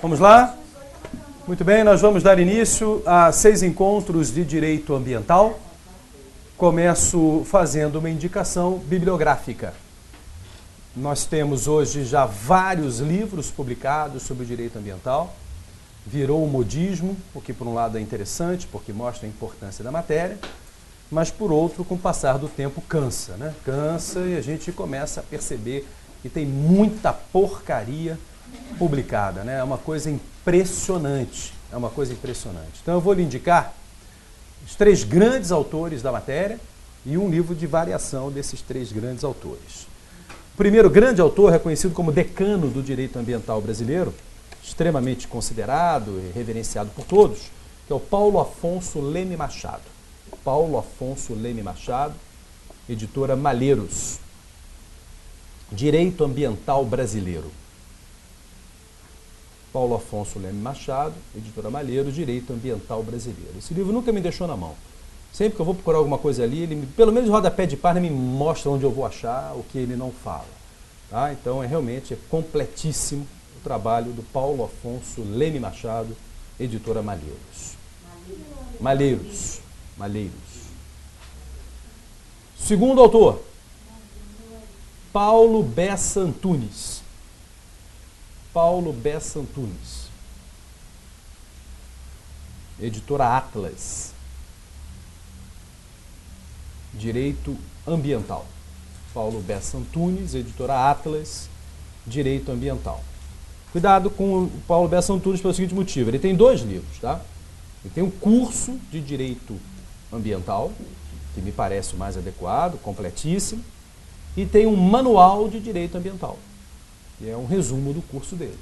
Vamos lá? Muito bem, nós vamos dar início a 6 encontros de direito ambiental. Começo fazendo uma indicação bibliográfica. Nós temos hoje já vários livros publicados sobre o direito ambiental. Virou um modismo, o que por um lado é interessante, porque mostra a importância da matéria, mas por outro, com o passar do tempo, cansa, né? Cansa e a gente começa a perceber que tem muita porcaria publicada, né? É uma coisa impressionante, Então eu vou lhe indicar os 3 grandes autores da matéria e um livro de variação desses 3 grandes autores. O primeiro grande autor, reconhecido como decano do direito ambiental brasileiro, extremamente considerado e reverenciado por todos, que é o Paulo Afonso Leme Machado. Paulo Afonso Leme Machado, editora Malheiros. Direito Ambiental Brasileiro. Paulo Afonso Leme Machado, editora Malheiros, Direito Ambiental Brasileiro. Esse livro nunca me deixou na mão. Sempre que eu vou procurar alguma coisa ali, ele, pelo menos rodapé de página, me mostra onde eu vou achar, o que ele não fala. Tá? Então, realmente completíssimo o trabalho do Paulo Afonso Leme Machado, editora Malheiros. Malheiros. Segundo autor, Paulo Bessa Antunes. Editora Atlas. Direito Ambiental. Paulo Bessa Antunes, editora Atlas, Direito Ambiental. Cuidado com o Paulo Bessa Antunes pelo seguinte motivo, ele tem 2 livros, tá? Ele tem um curso de Direito Ambiental, que me parece o mais adequado, completíssimo, e tem um manual de Direito Ambiental, que é um resumo do curso dele.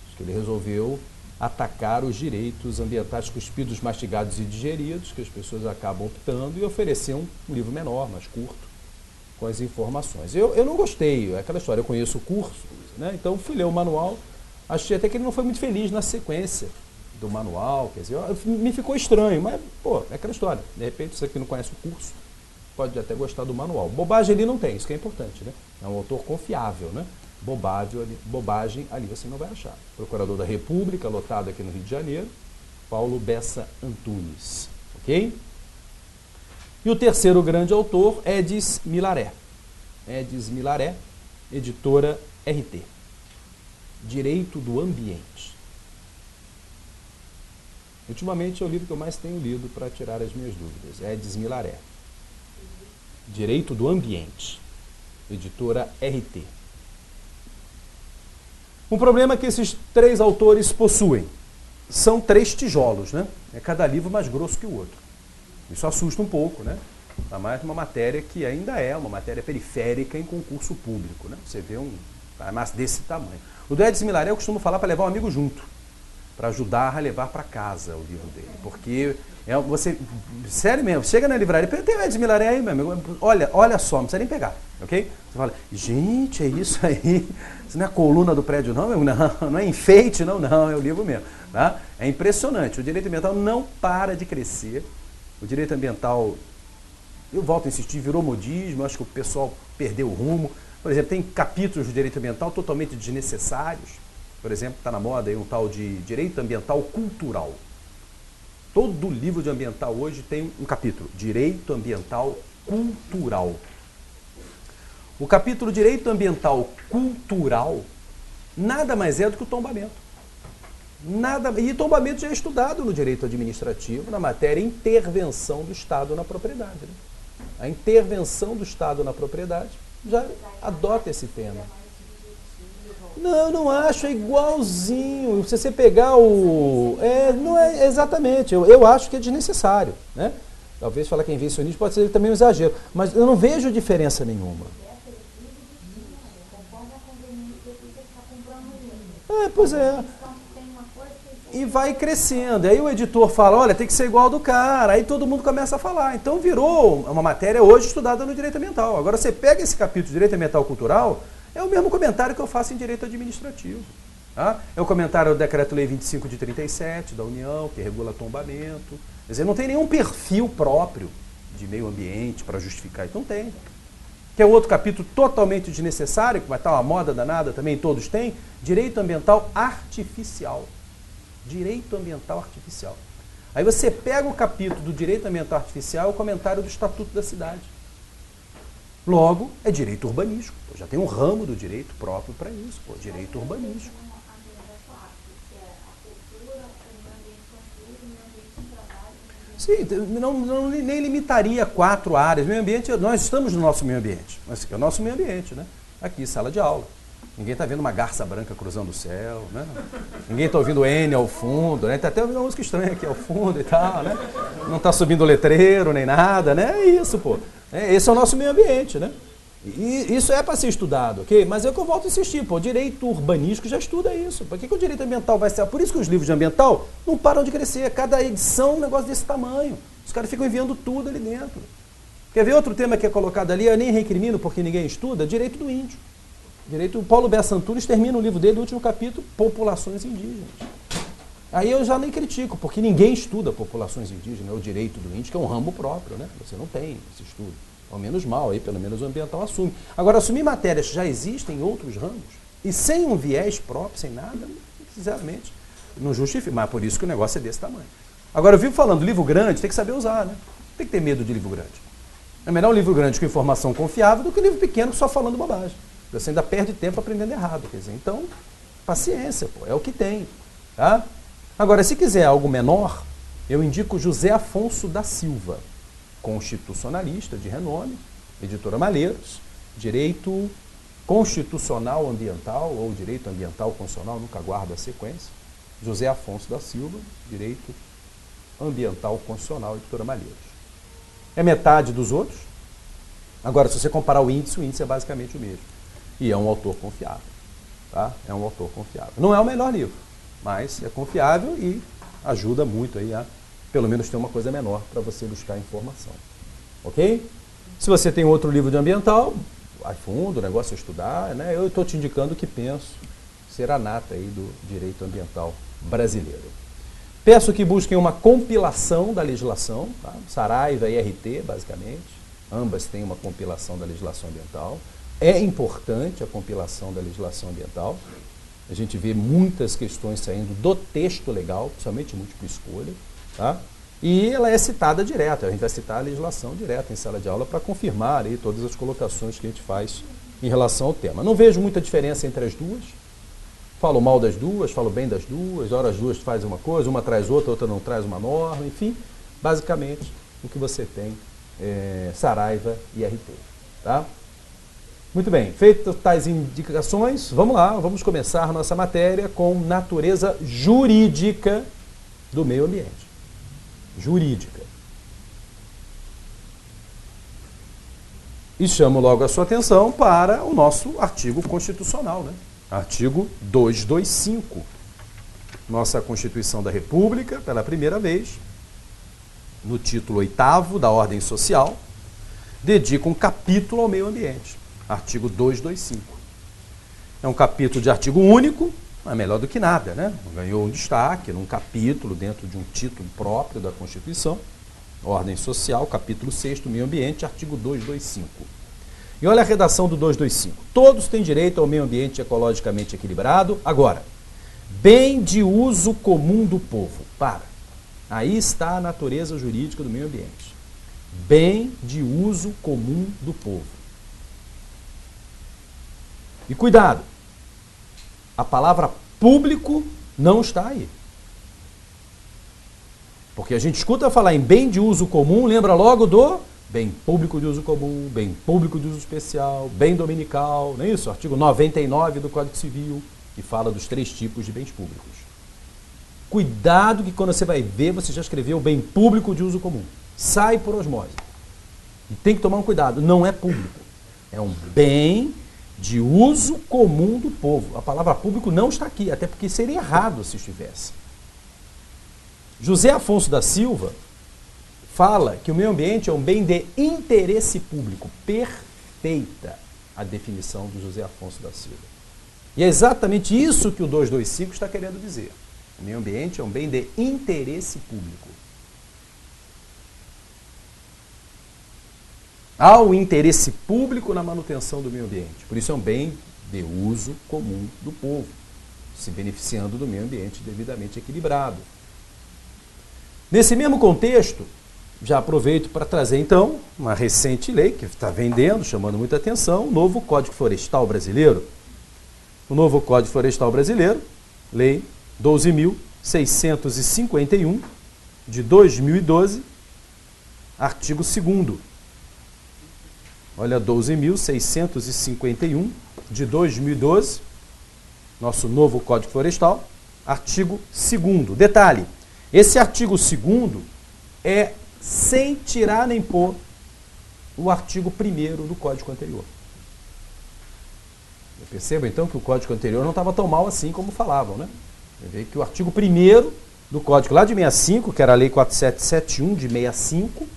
Acho que ele resolveu atacar os direitos ambientais cuspidos, mastigados e digeridos, que as pessoas acabam optando, e oferecer um livro menor, mais curto, com as informações. Eu não gostei, é aquela história, eu conheço o curso, né? Então fui ler o manual, achei até que ele não foi muito feliz na sequência do manual, quer dizer, me ficou estranho, mas, pô, é aquela história. De repente, você que não conhece o curso, pode até gostar do manual. Bobagem ali não tem, isso que é importante, né? É um autor confiável, né? Bobagem ali você não vai achar. Procurador da República, lotado aqui no Rio de Janeiro, Paulo Bessa Antunes, ok? E o terceiro grande autor, Edis Milaré. Editora RT. Direito do Ambiente. Ultimamente é o livro que eu mais tenho lido para tirar as minhas dúvidas. Edis Milaré. Direito do Ambiente. Editora RT. Um problema que esses 3 autores possuem. São 3 tijolos, né? É cada livro mais grosso que o outro. Isso assusta um pouco, né? Ainda mais uma matéria que ainda é uma matéria periférica em concurso público, né? Você vê um mas desse tamanho. O do Edis Milaré eu costumo falar para levar um amigo junto, para ajudar a levar para casa o livro dele. Porque você, sério mesmo, chega na livraria, tem o Edis Milaré aí, meu amigo, olha só, não precisa nem pegar, ok? Você fala, gente, é isso aí, isso não é a coluna do prédio não, meu? Não é enfeite, não, é o livro mesmo. Tá? É impressionante, o direito ambiental não para de crescer, o direito ambiental, eu volto a insistir, virou modismo, acho que o pessoal perdeu o rumo. Por exemplo, tem capítulos do direito ambiental totalmente desnecessários. Por exemplo, está na moda aí um tal de direito ambiental cultural. Todo livro de ambiental hoje tem um capítulo, direito ambiental cultural. O capítulo direito ambiental cultural nada mais é do que o tombamento. E tombamento já é estudado no direito administrativo, na matéria intervenção do Estado na propriedade. Né? A intervenção do Estado na propriedade já adota esse tema. Não acho, é igualzinho. Se você pegar não é exatamente, eu acho que é desnecessário. Né? Talvez falar que é invencionismo pode ser também um exagero, mas eu não vejo diferença nenhuma. Pois é. E vai crescendo. Aí o editor fala, olha, tem que ser igual ao do cara. Aí todo mundo começa a falar. Então virou uma matéria hoje estudada no direito ambiental. Agora você pega esse capítulo de direito ambiental cultural, é o mesmo comentário que eu faço em direito administrativo. Tá? É o comentário do Decreto-Lei 25 de 37 da União, que regula tombamento. Quer dizer, não tem nenhum perfil próprio de meio ambiente para justificar. Então tem. que é outro capítulo totalmente desnecessário, que vai estar uma moda danada também, todos têm, direito ambiental artificial. Direito ambiental artificial. Aí você pega o capítulo do direito ambiental artificial e o comentário do Estatuto da Cidade. Logo, é direito urbanístico. Pô, já tem um ramo do direito próprio para isso, pô, direito urbanístico. Sim, nem limitaria 4 áreas. Meio ambiente, nós estamos no nosso meio ambiente. Mas é o nosso meio ambiente, né? Aqui, sala de aula. Ninguém está vendo uma garça branca cruzando o céu, né? Ninguém está ouvindo N ao fundo, né? Está até ouvindo uma música estranha aqui ao fundo e tal, né? Não está subindo o letreiro nem nada, né? É isso, pô. Esse é o nosso meio ambiente, né? E isso é para ser estudado, ok? Mas é o que eu volto a insistir, pô. O direito urbanístico já estuda isso. Por que o direito ambiental vai ser... Por isso que os livros de ambiental não param de crescer. Cada edição é um negócio desse tamanho. Os caras ficam enviando tudo ali dentro. Quer ver outro tema que é colocado ali? Eu nem recrimino porque ninguém estuda. Direito do índio. O Paulo Bessa Antunes termina o livro dele, no último capítulo, Populações Indígenas. Aí eu já nem critico, porque ninguém estuda populações indígenas, o direito do índio, que é um ramo próprio, né? Você não tem esse estudo. Ao menos mal, aí pelo menos o ambiental assume. Agora, assumir matérias que já existem em outros ramos, e sem um viés próprio, sem nada, sinceramente, não justifica. Mas por isso que o negócio é desse tamanho. Agora, eu vivo falando, livro grande, tem que saber usar, né? Tem que ter medo de livro grande. É melhor um livro grande com informação confiável do que um livro pequeno só falando bobagem. Você ainda perde tempo aprendendo errado. Quer dizer, então, paciência, pô, é o que tem. Tá? Agora, se quiser algo menor, eu indico José Afonso da Silva, constitucionalista de renome, editora Malheiros, direito constitucional ambiental ou direito ambiental constitucional, nunca guarda a sequência. José Afonso da Silva, direito ambiental constitucional, editora Malheiros. É metade dos outros. Agora, se você comparar o índice é basicamente o mesmo. E é um autor confiável. Tá? É um autor confiável. Não é o melhor livro, mas é confiável e ajuda muito aí a, pelo menos, ter uma coisa menor para você buscar informação. Ok? Se você tem outro livro de ambiental, vai fundo, o negócio é estudar, né? Eu estou te indicando o que penso ser a nata aí do direito ambiental brasileiro. Peço que busquem uma compilação da legislação, tá? Saraiva e RT, basicamente. Ambas têm uma compilação da legislação ambiental. É importante a compilação da legislação ambiental. A gente vê muitas questões saindo do texto legal, principalmente múltipla escolha, tá? E ela é citada direto. A gente vai citar a legislação direto em sala de aula para confirmar aí todas as colocações que a gente faz em relação ao tema. Não vejo muita diferença entre as duas. Falo mal das duas, falo bem das duas. Ora as duas fazem uma coisa, uma traz outra não traz uma norma. Enfim, basicamente o que você tem é Saraiva e RT, tá? Muito bem, feitas tais indicações, vamos lá, vamos começar nossa matéria com natureza jurídica do meio ambiente. Jurídica. E chamo logo a sua atenção para o nosso artigo constitucional, né? Artigo 225. Nossa Constituição da República, pela primeira vez, no título 8º da Ordem Social, dedica um capítulo ao meio ambiente. Artigo 225. É um capítulo de artigo único, é melhor do que nada, né? Ganhou um destaque num capítulo dentro de um título próprio da Constituição. Ordem Social, capítulo 6º, Meio Ambiente, artigo 225. E olha a redação do 225. Todos têm direito ao meio ambiente ecologicamente equilibrado. Agora, bem de uso comum do povo. Aí está a natureza jurídica do meio ambiente. Bem de uso comum do povo. E cuidado, a palavra público não está aí. Porque a gente escuta falar em bem de uso comum, lembra logo do bem público de uso comum, bem público de uso especial, bem dominical, não é isso? Artigo 99 do Código Civil, que fala dos 3 tipos de bens públicos. Cuidado que quando você vai ver, você já escreveu bem público de uso comum. Sai por osmose. E tem que tomar um cuidado, não é público. É um bem de uso comum do povo. A palavra público não está aqui, até porque seria errado se estivesse. José Afonso da Silva fala que o meio ambiente é um bem de interesse público. Perfeita a definição do José Afonso da Silva. E é exatamente isso que o 225 está querendo dizer. O meio ambiente é um bem de interesse público. ao interesse público na manutenção do meio ambiente. Por isso é um bem de uso comum do povo, se beneficiando do meio ambiente devidamente equilibrado. Nesse mesmo contexto, já aproveito para trazer então uma recente lei que está vendendo, chamando muita atenção, o novo Código Florestal Brasileiro. O novo Código Florestal Brasileiro, Lei 12.651, de 2012, artigo 2º. Olha, 12.651, de 2012, nosso novo Código Florestal, artigo 2º. Detalhe, esse artigo 2º é sem tirar nem pôr o artigo 1º do Código anterior. Perceba então que o Código anterior não estava tão mal assim como falavam, né? Você vê que o artigo 1º do Código lá de 65, que era a Lei 4771 de 65,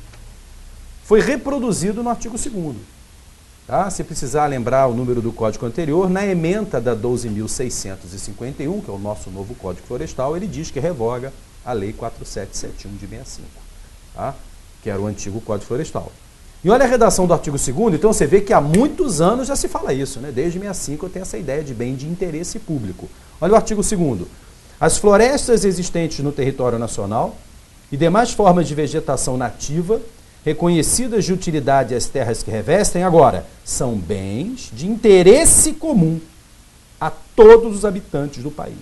foi reproduzido no artigo 2º. Tá? Se precisar lembrar o número do Código anterior, na ementa da 12.651, que é o nosso novo Código Florestal, ele diz que revoga a Lei 4771 de 65, tá? Que era o antigo Código Florestal. E olha a redação do artigo 2º, então você vê que há muitos anos já se fala isso, né? Desde 65 eu tenho essa ideia de bem de interesse público. Olha o artigo 2º. As florestas existentes no território nacional e demais formas de vegetação nativa, reconhecidas de utilidade às terras que revestem, agora, são bens de interesse comum a todos os habitantes do país.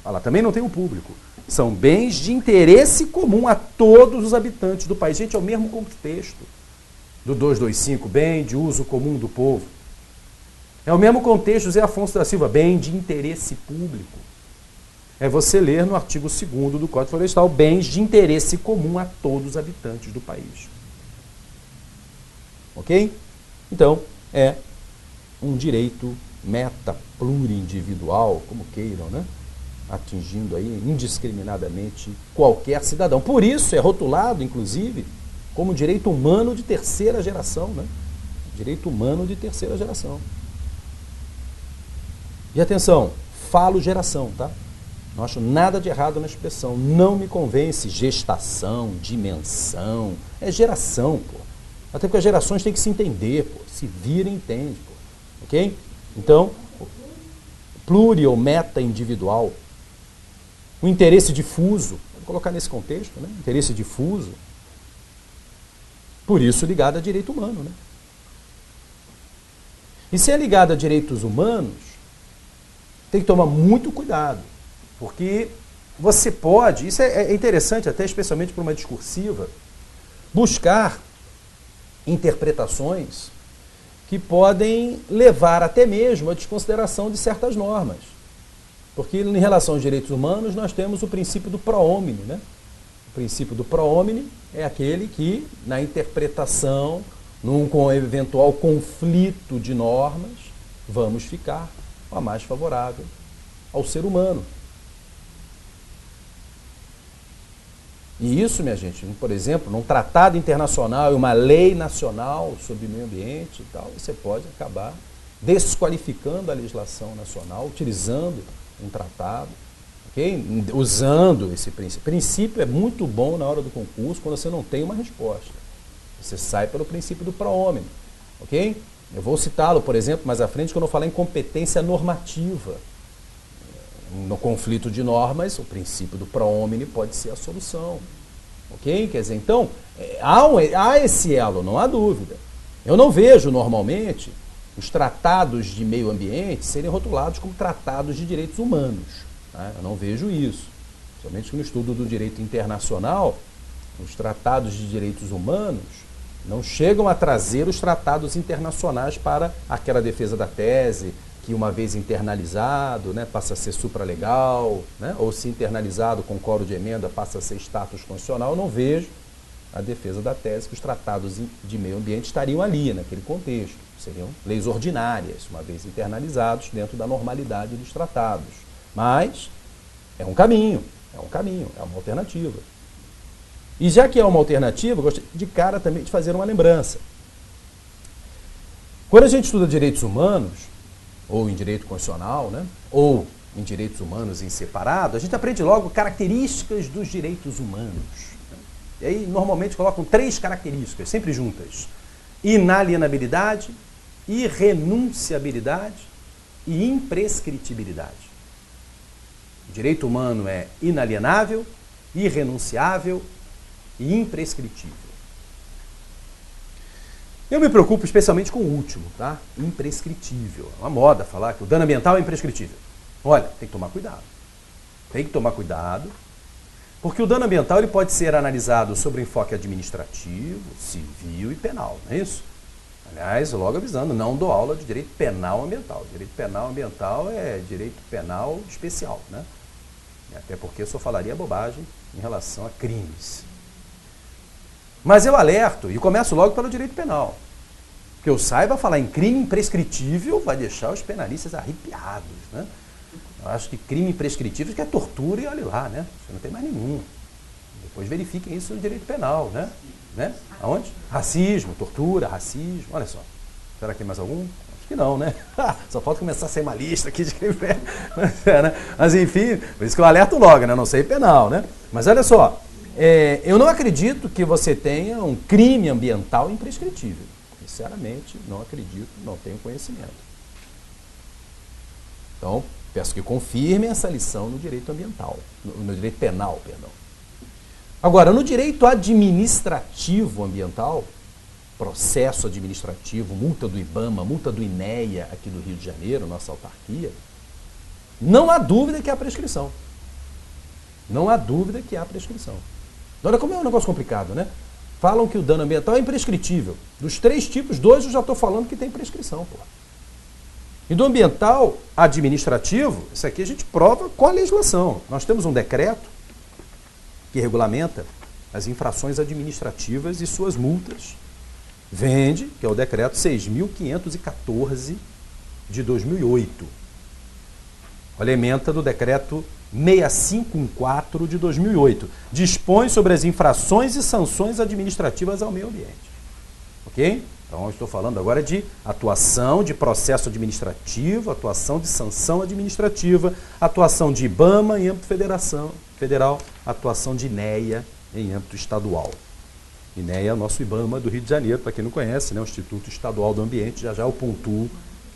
Olha lá, também não tem um público. São bens de interesse comum a todos os habitantes do país. Gente, é o mesmo contexto do 225, bem de uso comum do povo. É o mesmo contexto, José Afonso da Silva, bem de interesse público. É você ler no artigo 2º do Código Florestal, bens de interesse comum a todos os habitantes do país. Ok? Então, é um direito meta plurindividual, como queiram, né? Atingindo aí indiscriminadamente qualquer cidadão. Por isso é rotulado, inclusive, como direito humano de terceira geração, né? Direito humano de terceira geração. E atenção, falo geração, tá? Não acho nada de errado na expressão. Não me convence gestação, dimensão. É geração, pô. Até porque as gerações têm que se entender, pô. Se vira e entende, pô. Ok? Então, pluri ou meta individual. O interesse difuso, vou colocar nesse contexto, né? Interesse difuso. Por isso ligado a direito humano, né? E se é ligado a direitos humanos, tem que tomar muito cuidado, porque você pode, isso é interessante até especialmente para uma discursiva, buscar interpretações que podem levar até mesmo à desconsideração de certas normas. Porque em relação aos direitos humanos nós temos o princípio do pro homine, né? O princípio do pro homine é aquele que, na interpretação, num eventual conflito de normas, vamos ficar a mais favorável ao ser humano. E isso, minha gente, por exemplo, num tratado internacional e uma lei nacional sobre meio ambiente e tal, você pode acabar desqualificando a legislação nacional, utilizando um tratado, okay? Usando esse princípio. O princípio é muito bom na hora do concurso quando você não tem uma resposta. Você sai pelo princípio do pro homine, ok? Eu vou citá-lo, por exemplo, mais à frente, quando eu falar em competência normativa. No conflito de normas, o princípio do pro homine pode ser a solução. Ok? Quer dizer, então, há esse elo, não há dúvida. Eu não vejo, normalmente, os tratados de meio ambiente serem rotulados como tratados de direitos humanos. Tá? Eu não vejo isso. Somente no estudo do direito internacional, os tratados de direitos humanos não chegam a trazer os tratados internacionais para aquela defesa da tese, que uma vez internalizado, né, passa a ser supralegal, né, ou se internalizado com coro de emenda passa a ser status constitucional. Eu não vejo a defesa da tese que os tratados de meio ambiente estariam ali, naquele contexto. Seriam leis ordinárias, uma vez internalizados dentro da normalidade dos tratados. Mas é um caminho, é uma alternativa. E já que é uma alternativa, eu gosto de cara também de fazer uma lembrança. Quando a gente estuda direitos humanos, ou em direito constitucional, né, ou em direitos humanos em separado, a gente aprende logo características dos direitos humanos. E aí, normalmente, colocam 3 características, sempre juntas. inalienabilidade, irrenunciabilidade e imprescritibilidade. O direito humano é inalienável, irrenunciável e imprescritível. Eu me preocupo especialmente com o último, tá? Imprescritível. É uma moda falar que o dano ambiental é imprescritível. Olha, tem que tomar cuidado. Tem que tomar cuidado, porque o dano ambiental ele pode ser analisado sobre enfoque administrativo, civil e penal, não é isso? Aliás, logo avisando, não dou aula de direito penal ambiental. Direito penal ambiental é direito penal especial, né? Até porque eu só falaria bobagem em relação a crimes. Mas eu alerto e começo logo pelo direito penal. Que eu saiba, falar em crime imprescritível vai deixar os penalistas arrepiados, né? Eu acho que crime imprescritível que é tortura e olha lá, né? Você não tem mais nenhum. Depois verifiquem isso no direito penal, né? Aonde? Racismo, tortura, racismo, olha só. Será que tem mais algum? Acho que não, né? Só falta começar a ser uma lista aqui de crime. Mas enfim, por isso que eu alerto logo, né? Não sei penal, né? Mas olha só, eu não acredito que você tenha um crime ambiental imprescritível. Sinceramente, não acredito, não tenho conhecimento. Então, peço que confirmem essa lição no direito ambiental, no direito penal, perdão. Agora, no direito administrativo ambiental, processo administrativo, multa do IBAMA, multa do INEA aqui do Rio de Janeiro, nossa autarquia, não há dúvida que há prescrição. Não há dúvida que há prescrição. Olha como é um negócio complicado, né? Falam que o dano ambiental é imprescritível. Dos 3 tipos, 2 eu já estou falando que tem prescrição, pô. E do ambiental administrativo, isso aqui a gente prova com a legislação. Nós temos um decreto que regulamenta as infrações administrativas e suas multas. Vende, que é o decreto 6.514 de 2008. Olha a ementa do decreto 6514 de 2008. Dispõe sobre as infrações e sanções administrativas ao meio ambiente. Ok? Então, eu estou falando agora de atuação de processo administrativo, atuação de sanção administrativa, atuação de IBAMA em âmbito federal, atuação de INEA em âmbito estadual. INEA é o nosso IBAMA do Rio de Janeiro, para quem não conhece, né? O Instituto Estadual do Ambiente, já eu pontuo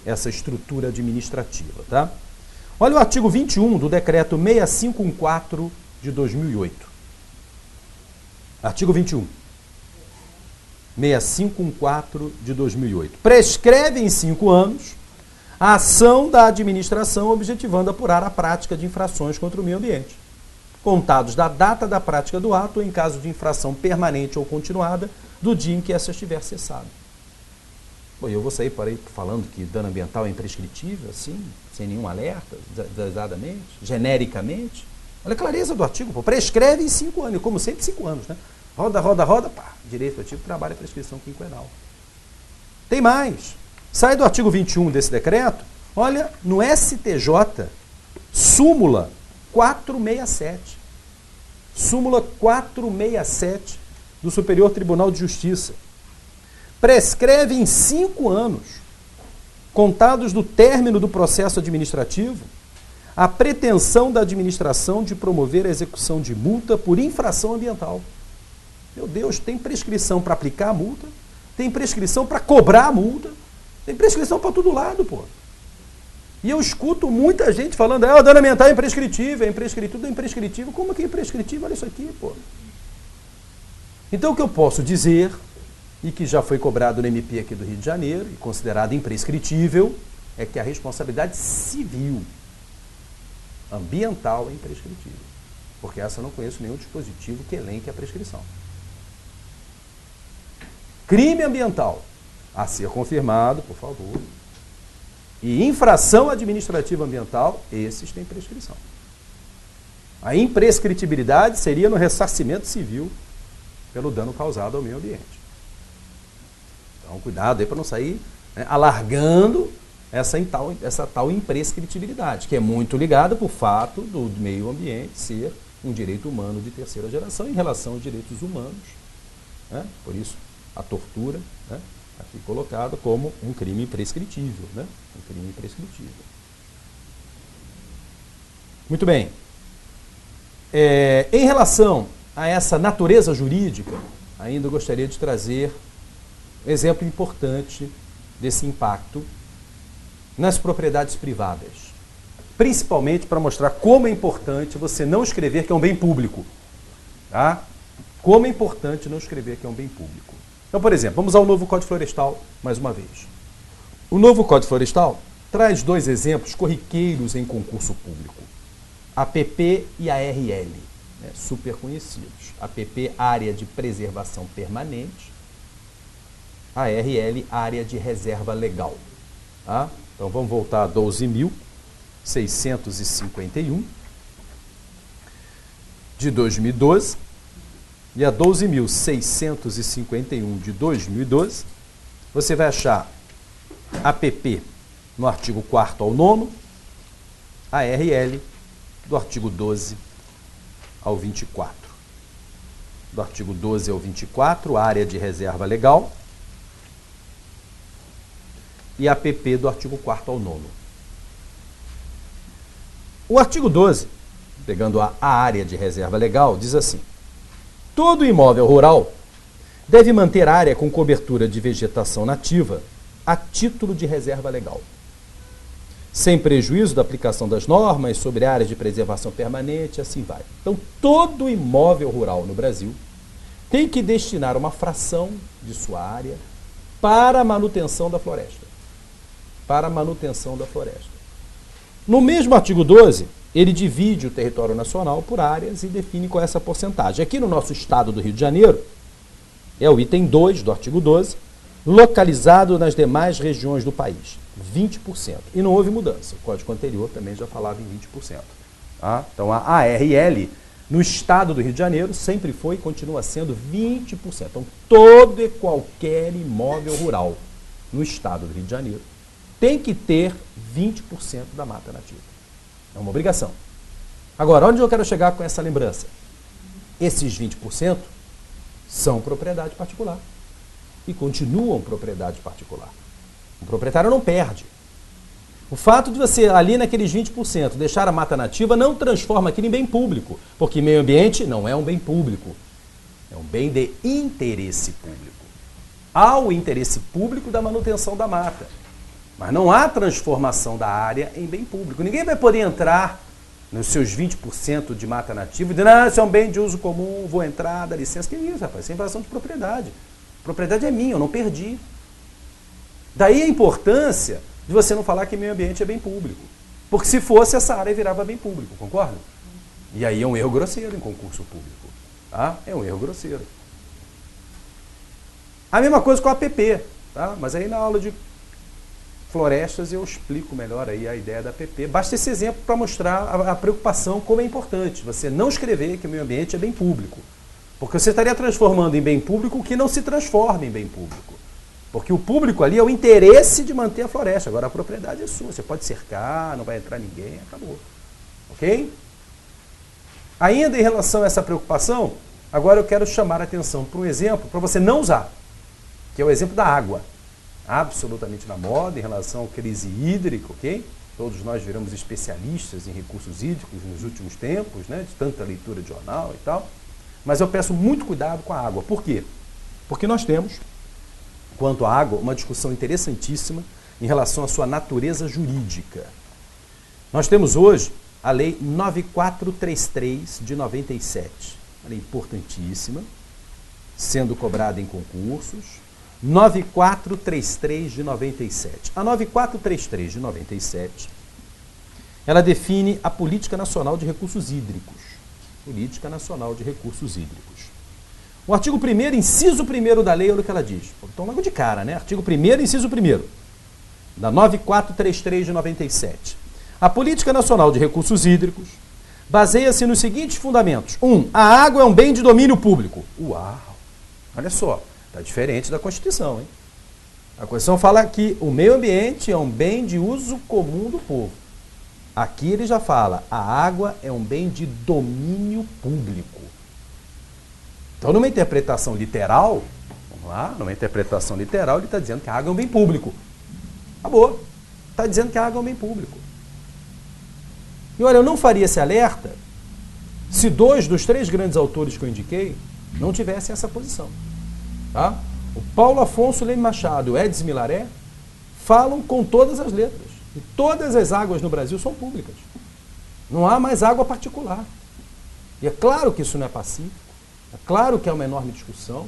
essa estrutura administrativa, tá? Olha o artigo 21 do decreto 6514 de 2008. Artigo 21. 6514 de 2008. Prescreve em 5 anos a ação da administração objetivando apurar a prática de infrações contra o meio ambiente, contados da data da prática do ato ou em caso de infração permanente ou continuada do dia em que essa estiver cessada. Bom, eu vou sair por aí falando que dano ambiental é imprescritível, assim, sem nenhum alerta, desadamente, genericamente. Olha a clareza do artigo, pô. Prescreve em 5 anos, como sempre 5 anos, né? Roda, pá, direito ativo, trabalho e prescrição quinquenal. Tem mais. Sai do artigo 21 desse decreto, olha, no STJ, súmula 467. Súmula 467 do Superior Tribunal de Justiça. Prescreve em 5 anos, contados do término do processo administrativo, a pretensão da administração de promover a execução de multa por infração ambiental. Meu Deus, tem prescrição para aplicar a multa, tem prescrição para cobrar a multa, tem prescrição para todo lado, pô. E eu escuto muita gente falando, o dano ambiental é imprescritível, tudo é imprescritível. Como que é imprescritível? Olha isso aqui, pô. Então o que eu posso dizer, e que já foi cobrado no MP aqui do Rio de Janeiro, e considerado imprescritível, é que a responsabilidade civil ambiental é imprescritível. Porque essa eu não conheço nenhum dispositivo que elenque a prescrição. Crime ambiental, a ser confirmado, por favor. E infração administrativa ambiental, esses têm prescrição. A imprescritibilidade seria no ressarcimento civil pelo dano causado ao meio ambiente. Então, cuidado aí para não sair, né, alargando essa tal imprescritibilidade, que é muito ligada por fato do meio ambiente ser um direito humano de terceira geração em relação aos direitos humanos, né? Por isso, a tortura, né, aqui colocada como um crime imprescritível, né? Um crime imprescritível. Muito bem. Em relação a essa natureza jurídica, ainda gostaria de trazer exemplo importante desse impacto nas propriedades privadas. Principalmente para mostrar como é importante você não escrever que é um bem público. Tá? Como é importante não escrever que é um bem público. Então, por exemplo, vamos ao novo Código Florestal mais uma vez. O novo Código Florestal traz dois exemplos corriqueiros em concurso público. A PP e a ARL, né, super conhecidos. A PP, Área de Preservação Permanente. A ARL, Área de Reserva Legal. Tá? Então, vamos voltar a 12.651 de 2012 e a 12.651 de 2012. Você vai achar a PP no artigo 4º ao 9º, a ARL do artigo 12 ao 24. Do artigo 12 ao 24, Área de Reserva Legal, e a PP do artigo 4º ao 9º. O artigo 12, pegando a área de reserva legal, diz assim: todo imóvel rural deve manter área com cobertura de vegetação nativa a título de reserva legal, sem prejuízo da aplicação das normas sobre áreas de preservação permanente, assim vai. Então, todo imóvel rural no Brasil tem que destinar uma fração de sua área para a manutenção da floresta. Para a manutenção da floresta. No mesmo artigo 12, ele divide o território nacional por áreas e define qual é essa porcentagem. Aqui no nosso estado do Rio de Janeiro, é o item 2 do artigo 12, localizado nas demais regiões do país, 20%. E não houve mudança. O código anterior também já falava em 20%. Tá? Então, a ARL, no estado do Rio de Janeiro, sempre foi e continua sendo 20%. Então, todo e qualquer imóvel rural no estado do Rio de Janeiro tem que ter 20% da mata nativa. É uma obrigação. Agora, onde eu quero chegar com essa lembrança? Esses 20% são propriedade particular e continuam propriedade particular. O proprietário não perde. O fato de você, ali naqueles 20%, deixar a mata nativa não transforma aquilo em bem público, porque meio ambiente não é um bem público, é um bem de interesse público. Há o interesse público da manutenção da mata. Mas não há transformação da área em bem público. Ninguém vai poder entrar nos seus 20% de mata nativa e dizer, não, isso é um bem de uso comum, vou entrar, dá licença. Que isso, rapaz? Isso é invasão de propriedade. A propriedade é minha, eu não perdi. Daí a importância de você não falar que meio ambiente é bem público. Porque se fosse, essa área virava bem público, concorda? E aí é um erro grosseiro em concurso público. Tá? É um erro grosseiro. A mesma coisa com a APP, tá? Mas aí na aula de florestas eu explico melhor aí a ideia da APP. Basta esse exemplo para mostrar a preocupação, como é importante você não escrever que o meio ambiente é bem público. Porque você estaria transformando em bem público o que não se transforma em bem público. Porque o público ali é o interesse de manter a floresta. Agora a propriedade é sua, você pode cercar, não vai entrar ninguém, acabou. Ok? Ainda em relação a essa preocupação, agora eu quero chamar a atenção para um exemplo para você não usar, que é o exemplo da água. Absolutamente na moda em relação à crise hídrica, ok? Todos nós viramos especialistas em recursos hídricos nos últimos tempos, né? De tanta leitura de jornal e tal. Mas eu peço muito cuidado com a água. Por quê? Porque nós temos, quanto à água, uma discussão interessantíssima em relação à sua natureza jurídica. Nós temos hoje a Lei 9433 de 97, uma lei importantíssima, sendo cobrada em concursos. 9433 de 97. A 9433 de 97, ela define a Política Nacional de Recursos Hídricos. Política Nacional de Recursos Hídricos. O artigo 1º, inciso 1º da lei, olha o que ela diz. Então, logo de cara, né? Artigo 1º, inciso 1º, da 9433 de 97. A Política Nacional de Recursos Hídricos baseia-se nos seguintes fundamentos. 1. A água é um bem de domínio público. Uau! Olha só. Está diferente da Constituição, hein? A Constituição fala que o meio ambiente é um bem de uso comum do povo. Aqui ele já fala, a água é um bem de domínio público. Então, numa interpretação literal, vamos lá, numa interpretação literal, ele está dizendo que a água é um bem público. Acabou. Está dizendo que a água é um bem público. E olha, eu não faria esse alerta se 2 dos 3 grandes autores que eu indiquei não tivessem essa posição. Tá? o Paulo Afonso Leme Machado e o Edson Milaré falam com todas as letras. E todas as águas no Brasil são públicas. Não há mais água particular. E é claro que isso não é pacífico. É claro que é uma enorme discussão.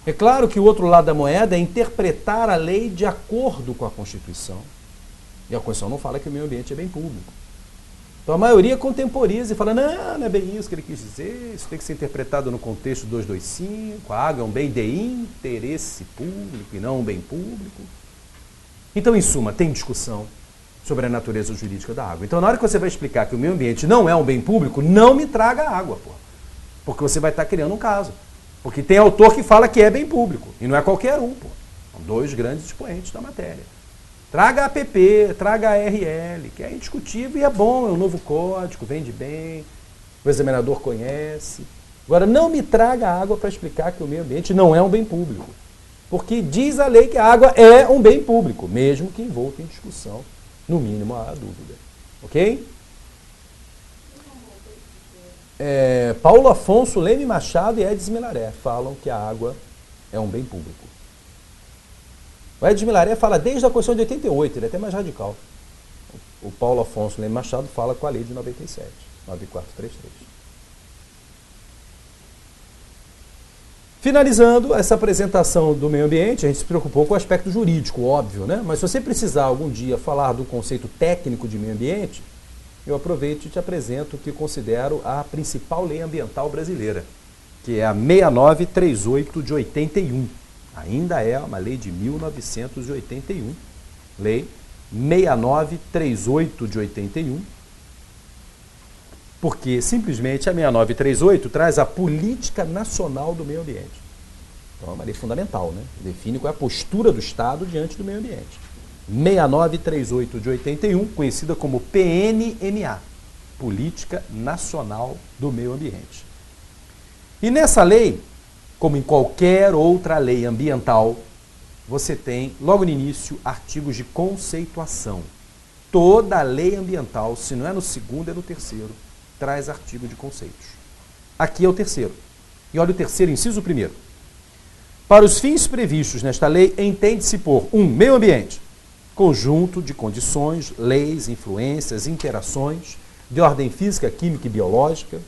É claro que o outro lado da moeda é interpretar a lei de acordo com a Constituição. E a Constituição não fala que o meio ambiente é bem público. Então a maioria contemporiza e fala, não é bem isso que ele quis dizer, isso tem que ser interpretado no contexto 225, a água é um bem de interesse público e não um bem público. Então, em suma, tem discussão sobre a natureza jurídica da água. Então, na hora que você vai explicar que o meio ambiente não é um bem público, não me traga água, pô. Porque você vai estar criando um caso. Porque tem autor que fala que é bem público, e não é qualquer um, pô. São dois grandes expoentes da matéria. Traga a APP, traga a ARL, que é indiscutível e é bom, é um novo código, vende bem, o examinador conhece. Agora, não me traga água para explicar que o meio ambiente não é um bem público. Porque diz a lei que a água é um bem público, mesmo que envolta em discussão, no mínimo há dúvida. Ok? Paulo Afonso Leme Machado e Edson Milaré falam que a água é um bem público. O Edson Milaré fala desde a Constituição de 88, ele é até mais radical. O Paulo Afonso Leme Machado fala com a lei de 97, 9433. Finalizando essa apresentação do meio ambiente, a gente se preocupou com o aspecto jurídico, óbvio, né? Mas se você precisar algum dia falar do conceito técnico de meio ambiente, eu aproveito e te apresento o que considero a principal lei ambiental brasileira, que é a 6938 de 81. Ainda é uma lei de 1981, lei 6938 de 81, porque simplesmente a 6938 traz a política nacional do meio ambiente. Então é uma lei fundamental, né? Define qual é a postura do Estado diante do meio ambiente. 6938 de 81, conhecida como PNMA, Política Nacional do Meio Ambiente. E nessa lei, como em qualquer outra lei ambiental, você tem, logo no início, artigos de conceituação. Toda lei ambiental, se não é no segundo, é no terceiro, traz artigo de conceitos. Aqui é o terceiro. E olha o terceiro, inciso primeiro. Para os fins previstos nesta lei, entende-se por 1. Meio ambiente. Conjunto de condições, leis, influências, interações de ordem física, química e biológica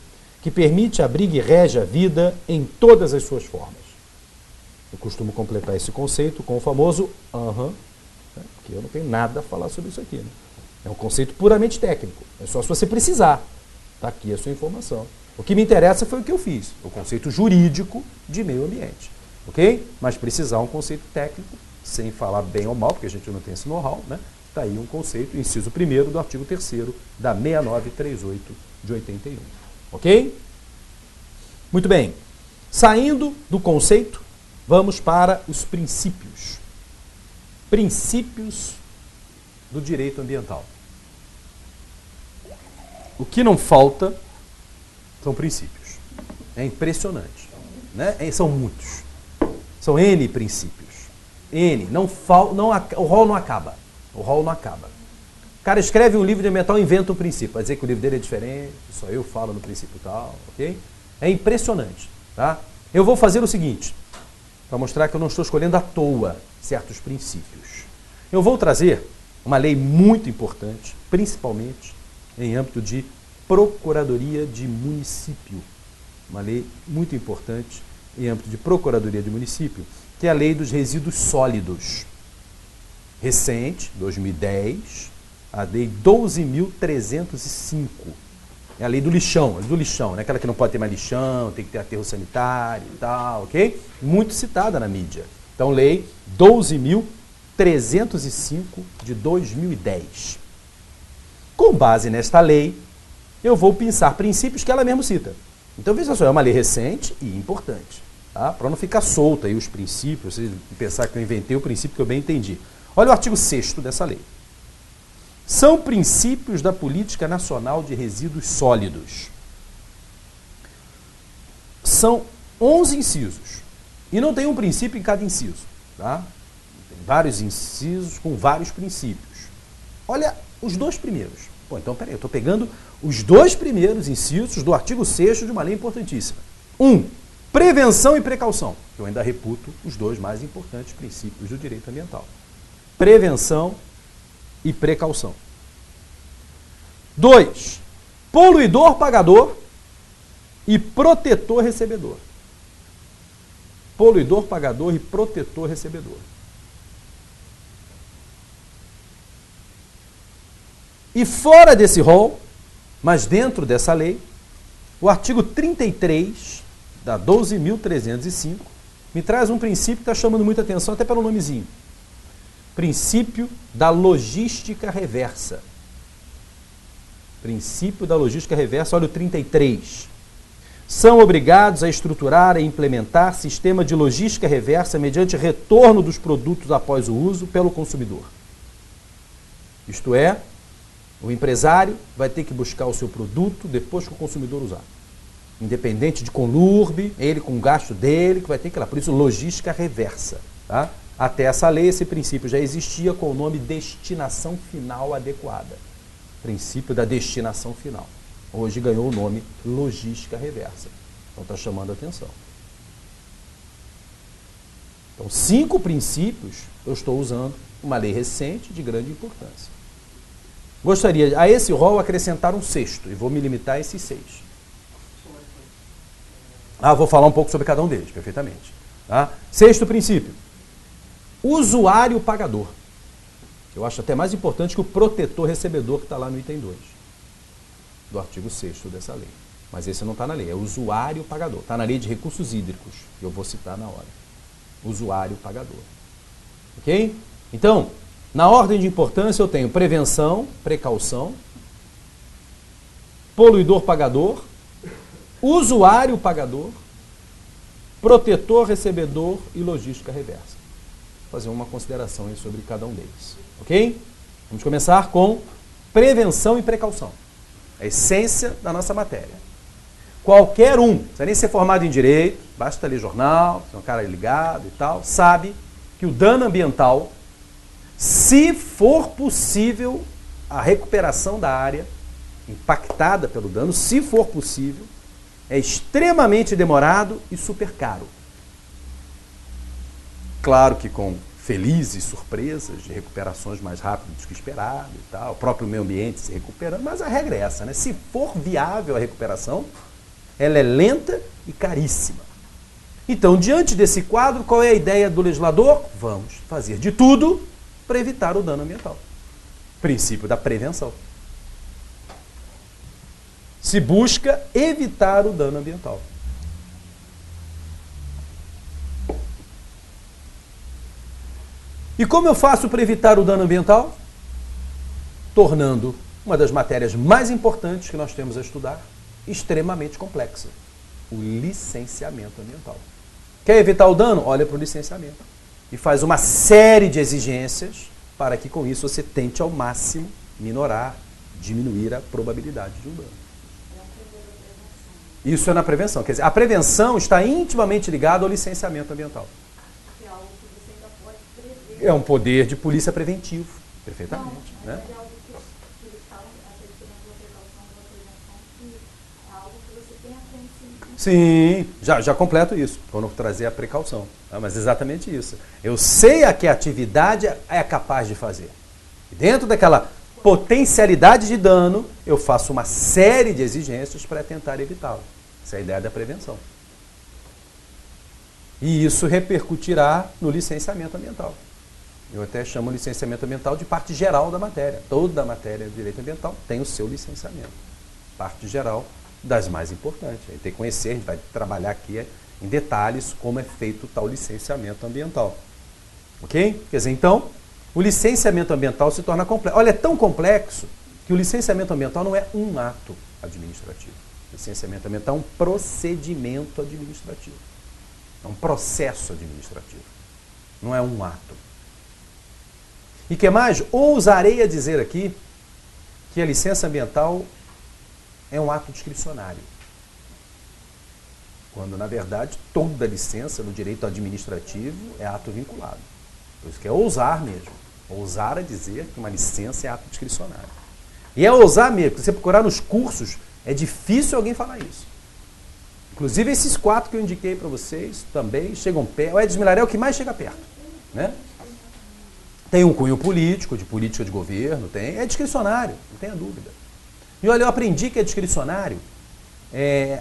que permite, abriga e rege a vida em todas as suas formas. Eu costumo completar esse conceito com o famoso né, porque eu não tenho nada a falar sobre isso aqui. Né? É um conceito puramente técnico. É só se você precisar. Está aqui a sua informação. O que me interessa foi o que eu fiz, o conceito jurídico de meio ambiente. Ok? Mas precisar um conceito técnico, sem falar bem ou mal, porque a gente não tem esse know-how, né? Está aí um conceito, inciso 1º do artigo 3º da 6938 de 81. Ok? Muito bem. Saindo do conceito, vamos para os princípios. Princípios do direito ambiental. O que não falta são princípios. É impressionante. Né? São muitos. São N princípios. N. O rol não acaba. O rol não acaba. O cara escreve um livro de ambiental e inventa um princípio. Vai dizer que o livro dele é diferente, só eu falo no princípio tal, ok? É impressionante. Tá? Eu vou fazer o seguinte, para mostrar que eu não estou escolhendo à toa certos princípios. Eu vou trazer uma lei muito importante, principalmente em âmbito de procuradoria de município. Uma lei muito importante em âmbito de procuradoria de município, que é a lei dos resíduos sólidos. Recente, 2010, a lei 12.305. É a lei do lixão, né? Aquela que não pode ter mais lixão, tem que ter aterro sanitário e tal, ok? Muito citada na mídia. Então, lei 12.305 de 2010. Com base nesta lei, eu vou pensar princípios que ela mesma cita. Então, veja só, é uma lei recente e importante, tá? Para não ficar solta aí os princípios, vocês pensar que eu inventei o princípio que eu bem entendi. Olha o artigo 6º dessa lei. São princípios da Política Nacional de Resíduos Sólidos. São 11 incisos. E não tem um princípio em cada inciso. Tá? Tem vários incisos com vários princípios. Olha os dois primeiros. Pô, então, peraí, eu estou pegando os dois primeiros incisos do artigo 6º de uma lei importantíssima. 1. Prevenção e precaução. Eu ainda reputo os dois mais importantes princípios do direito ambiental. Prevenção e precaução. 2. Poluidor pagador e protetor recebedor. Poluidor pagador e protetor recebedor. E fora desse rol, mas dentro dessa lei, o artigo 33 da 12.305 me traz um princípio que está chamando muita atenção, até pelo nomezinho. Princípio da logística reversa. Princípio da logística reversa, olha o 33. São obrigados a estruturar e implementar sistema de logística reversa mediante retorno dos produtos após o uso pelo consumidor. Isto é, o empresário vai ter que buscar o seu produto depois que o consumidor usar. Independente de conlurbio, ele com o gasto dele, que vai ter que ir lá. Por isso, logística reversa. Tá? Até essa lei, esse princípio já existia com o nome destinação final adequada. Princípio da destinação final. Hoje ganhou o nome logística reversa. Então está chamando a atenção. Então, 5 princípios eu estou usando, uma lei recente de grande importância. Gostaria a esse rol acrescentar um 6º, e vou me limitar a esses 6. Vou falar um pouco sobre cada um deles, perfeitamente. Tá? 6º princípio. Usuário pagador. Eu acho até mais importante que o protetor recebedor que está lá no item 2 do artigo 6º dessa lei. Mas esse não está na lei, é usuário pagador. Está na lei de recursos hídricos, que eu vou citar na hora. Usuário pagador. Ok? Então, na ordem de importância eu tenho prevenção, precaução, poluidor pagador, usuário pagador, protetor recebedor e logística reversa. Vou fazer uma consideração aí sobre cada um deles. Ok? Vamos começar com prevenção e precaução. A essência da nossa matéria. Qualquer um, não precisa nem ser formado em direito, basta ler jornal, ser um cara ligado e tal, sabe que o dano ambiental, se for possível a recuperação da área impactada pelo dano, se for possível, é extremamente demorado e super caro. Claro que com felizes surpresas de recuperações mais rápidas do que esperado e tal, o próprio meio ambiente se recuperando, mas a regra é essa, né? Se for viável a recuperação, ela é lenta e caríssima. Então, diante desse quadro, qual é a ideia do legislador? Vamos fazer de tudo para evitar o dano ambiental. Princípio da prevenção. Se busca evitar o dano ambiental. E como eu faço para evitar o dano ambiental? Tornando uma das matérias mais importantes que nós temos a estudar extremamente complexa. O licenciamento ambiental. Quer evitar o dano? Olha para o licenciamento. E faz uma série de exigências para que com isso você tente ao máximo minorar, diminuir a probabilidade de um dano. Isso é na prevenção. Quer dizer, a prevenção está intimamente ligada ao licenciamento ambiental. É um poder de polícia preventivo, perfeitamente. Não, né? É algo que eles falam, essa diferença da precaução e da prevenção, que é algo que você tem a frente. Sim, já completo isso, quando eu trazer a precaução. Mas exatamente isso. Eu sei a que atividade é capaz de fazer. E dentro daquela potencialidade de dano, eu faço uma série de exigências para tentar evitá-lo. Essa é a ideia da prevenção. E isso repercutirá no licenciamento ambiental. Eu até chamo o licenciamento ambiental de parte geral da matéria. Toda a matéria de direito ambiental tem o seu licenciamento. Parte geral das mais importantes. A gente tem que conhecer, a gente vai trabalhar aqui em detalhes como é feito tal licenciamento ambiental. Ok? Quer dizer, então, o licenciamento ambiental se torna complexo. Olha, é tão complexo que o licenciamento ambiental não é um ato administrativo. O licenciamento ambiental é um procedimento administrativo. É um processo administrativo. Não é um ato. E que mais? Ousarei a dizer aqui que a licença ambiental é um ato discricionário. Quando, na verdade, toda licença no direito administrativo é ato vinculado. Por isso que é ousar mesmo. Ousar a dizer que uma licença é ato discricionário. E é ousar mesmo. Se você procurar nos cursos, é difícil alguém falar isso. Inclusive esses 4 que eu indiquei para vocês também chegam perto. O Edson Milaré é o que mais chega perto, né? Tem um cunho político, de política de governo, é discricionário, não tenha dúvida. E olha, eu aprendi que é discricionário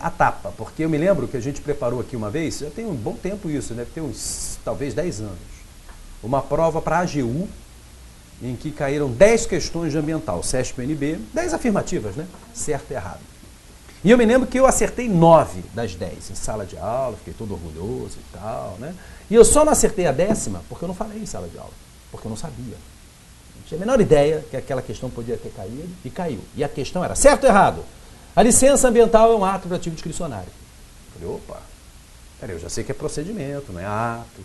a tapa, porque eu me lembro que a gente preparou aqui uma vez, já tem um bom tempo isso, deve ter uns, talvez 10 anos, uma prova para a AGU, em que caíram 10 questões de ambiental, CESP-NB, 10 afirmativas, né? Certo e errado. E eu me lembro que eu acertei 9 das 10 em sala de aula, fiquei todo orgulhoso e tal, né? E eu só não acertei a 10ª porque eu não falei em sala de aula, porque eu não sabia. Não tinha a menor ideia que aquela questão podia ter caído e caiu. E a questão era, certo ou errado? A licença ambiental é um ato privativo discricionário. Eu falei, opa, peraí, eu já sei que é procedimento, não é ato.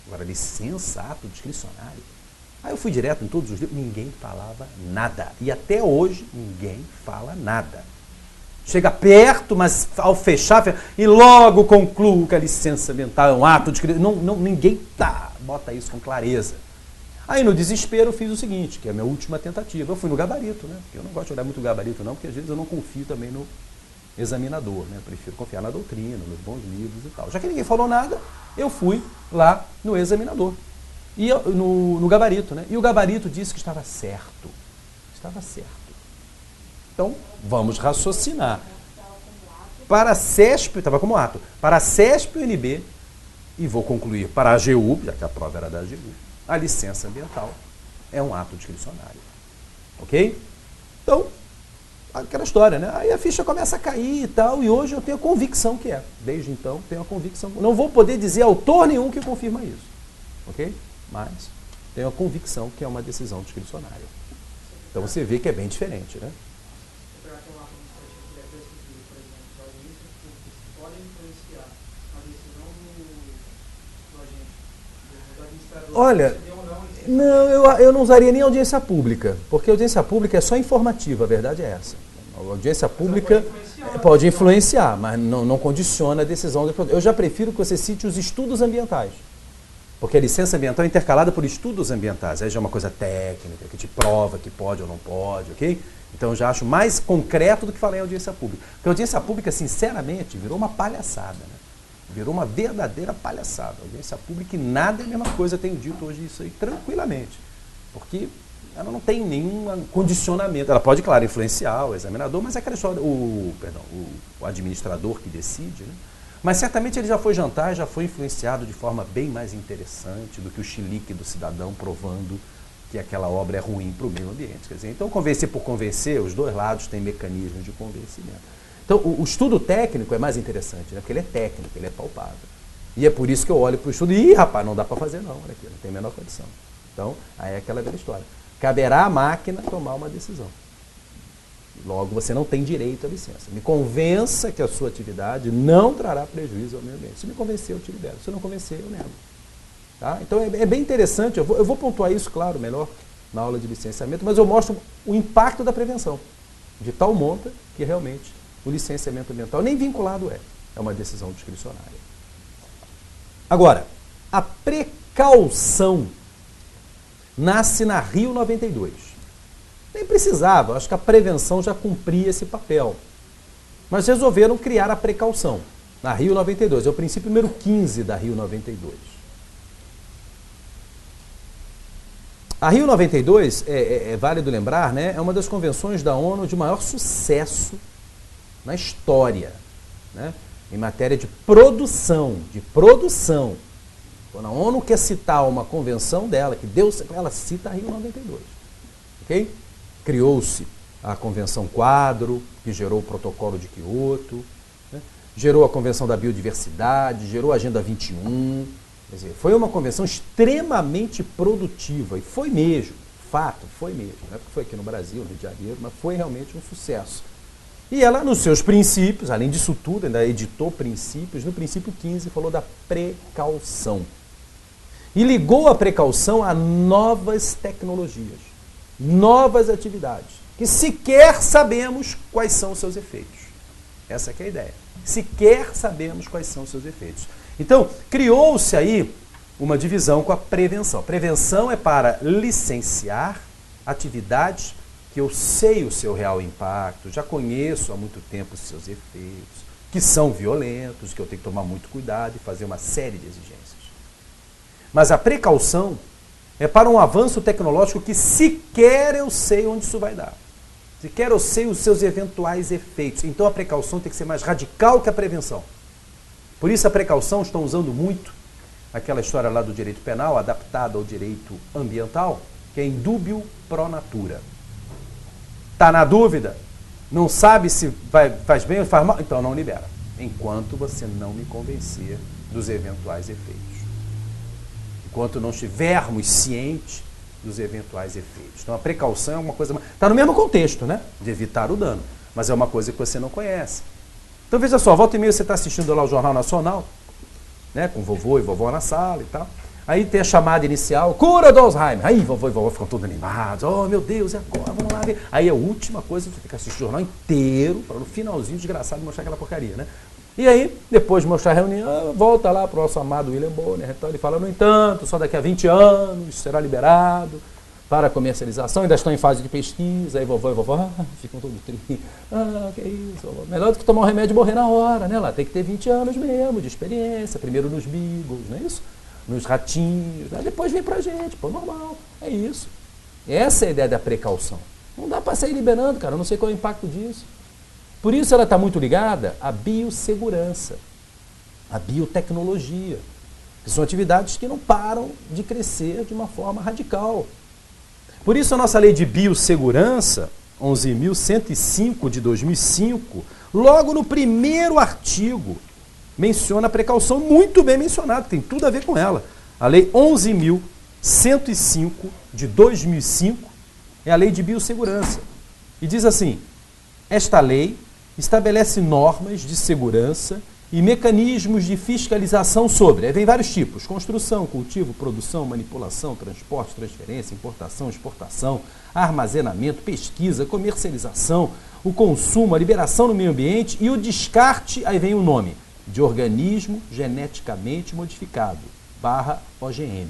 Agora, licença, ato discricionário. Aí eu fui direto em todos os livros, ninguém falava nada. E até hoje, ninguém fala nada. Chega perto, mas ao fechar, e logo concluo que a licença ambiental é um ato discricionário. Ninguém bota isso com clareza. Aí no desespero eu fiz o seguinte, que é a minha última tentativa. Eu fui no gabarito, né? Porque eu não gosto de olhar muito o gabarito não, porque às vezes eu não confio também no examinador, né? Eu prefiro confiar na doutrina, nos bons livros e tal. Já que ninguém falou nada, eu fui lá no examinador. E no gabarito, né? E o gabarito disse que estava certo. Estava certo. Então, vamos raciocinar. Para a CESP, estava como ato, para a CESP-UNB, e vou concluir para a AGU, já que a prova era da AGU, a licença ambiental é um ato discricionário. Ok? Então, aquela história, né? Aí a ficha começa a cair e tal, e hoje eu tenho a convicção que é. Desde então, tenho a convicção. Não vou poder dizer autor nenhum que confirma isso. Ok? Mas tenho a convicção que é uma decisão discricionária. Então você vê que é bem diferente, né? Olha, não, eu não usaria nem audiência pública, porque a audiência pública é só informativa, a verdade é essa. A audiência pública pode influenciar, mas não condiciona a decisão. Eu já prefiro que você cite os estudos ambientais, porque a licença ambiental é intercalada por estudos ambientais, aí já é uma coisa técnica, que te prova que pode ou não pode, ok? Então eu já acho mais concreto do que falar em audiência pública. Porque a audiência pública, sinceramente, virou uma palhaçada, né? Virou uma verdadeira palhaçada. A audiência pública e nada é a mesma coisa, eu tenho dito hoje isso aí tranquilamente. Porque ela não tem nenhum condicionamento. Ela pode, claro, influenciar o examinador, mas é aquela história, o administrador que decide, né? Mas certamente ele já foi jantar, já foi influenciado de forma bem mais interessante do que o chilique do cidadão provando que aquela obra é ruim para o meio ambiente. Quer dizer, então, convencer por convencer, os dois lados têm mecanismos de convencimento. Então, o estudo técnico é mais interessante, né? Porque ele é técnico, ele é palpável. E é por isso que eu olho para o estudo e, rapaz, não dá para fazer não, olha aqui, não tem a menor condição. Então, aí é aquela velha história. Caberá à máquina tomar uma decisão. Logo, você não tem direito à licença. Me convença que a sua atividade não trará prejuízo ao meio ambiente. Se me convencer, eu te libero. Se não convencer, eu nego. Tá? Então, é bem interessante. Eu vou pontuar isso, claro, melhor na aula de licenciamento, mas eu mostro o impacto da prevenção, de tal monta que realmente o licenciamento ambiental nem vinculado é uma decisão discricionária. Agora, a precaução nasce na Rio 92. Nem precisava, acho que a prevenção já cumpria esse papel. Mas resolveram criar a precaução na Rio 92. É o princípio número 15 da Rio 92. A Rio 92, é válido lembrar, né, é uma das convenções da ONU de maior sucesso na história, né, em matéria de produção. Quando a ONU quer citar uma convenção dela, que Deus, ela cita a Rio 92. Ok? Criou-se a Convenção Quadro, que gerou o Protocolo de Quioto, né, gerou a Convenção da Biodiversidade, gerou a Agenda 21. Quer dizer, foi uma convenção extremamente produtiva, e foi mesmo, fato, foi mesmo. Não é porque foi aqui no Brasil, no Rio de Janeiro, mas foi realmente um sucesso. E ela, nos seus princípios, além disso tudo, ainda editou princípios, no princípio 15 falou da precaução. E ligou a precaução a novas tecnologias, novas atividades, que sequer sabemos quais são os seus efeitos. Essa que é a ideia. Sequer sabemos quais são os seus efeitos. Então, criou-se aí uma divisão com a prevenção. A prevenção é para licenciar atividades que eu sei o seu real impacto, já conheço há muito tempo os seus efeitos, que são violentos, que eu tenho que tomar muito cuidado e fazer uma série de exigências. Mas a precaução é para um avanço tecnológico que sequer eu sei onde isso vai dar. Sequer eu sei os seus eventuais efeitos. Então a precaução tem que ser mais radical que a prevenção. Por isso a precaução estão usando muito aquela história lá do direito penal, adaptada ao direito ambiental, que é indúbio pro natura. Está na dúvida? Não sabe se faz bem ou faz mal? Então não libera, enquanto você não me convencer dos eventuais efeitos. Enquanto não estivermos cientes dos eventuais efeitos. Então a precaução é uma coisa... Está no mesmo contexto, né? De evitar o dano, mas é uma coisa que você não conhece. Então veja só, volta e meia você está assistindo lá o Jornal Nacional, né? Com vovô e vovó na sala e tal. Aí tem a chamada inicial, cura do Alzheimer. Aí vovô e vovó ficam todos animados. Oh, meu Deus, e agora? Vamos lá ver. Aí a última coisa, você tem que assistir o jornal inteiro, para no finalzinho, desgraçado, mostrar aquela porcaria, né? E aí, depois de mostrar a reunião, volta lá para o nosso amado William Bonner. Então ele fala, no entanto, só daqui a 20 anos será liberado para comercialização, ainda estão em fase de pesquisa. Aí vovô e vovó ficam todos tristes. Que isso, vovó. Melhor do que tomar um remédio e morrer na hora, né? Lá tem que ter 20 anos mesmo de experiência, primeiro nos beagles, não é isso? Nos ratinhos, né? Depois vem pra gente, pô, normal, é isso. Essa é a ideia da precaução. Não dá para sair liberando, cara, eu não sei qual é o impacto disso. Por isso ela está muito ligada à biossegurança, à biotecnologia, que são atividades que não param de crescer de uma forma radical. Por isso a nossa lei de biossegurança, 11.105 de 2005, logo no primeiro artigo, menciona a precaução, muito bem mencionado, tem tudo a ver com ela. A lei 11.105 de 2005 é a lei de biossegurança. E diz assim, esta lei estabelece normas de segurança e mecanismos de fiscalização sobre, aí vem vários tipos, construção, cultivo, produção, manipulação, transporte, transferência, importação, exportação, armazenamento, pesquisa, comercialização, o consumo, a liberação no meio ambiente e o descarte, aí vem o nome, de organismo geneticamente modificado, /OGM.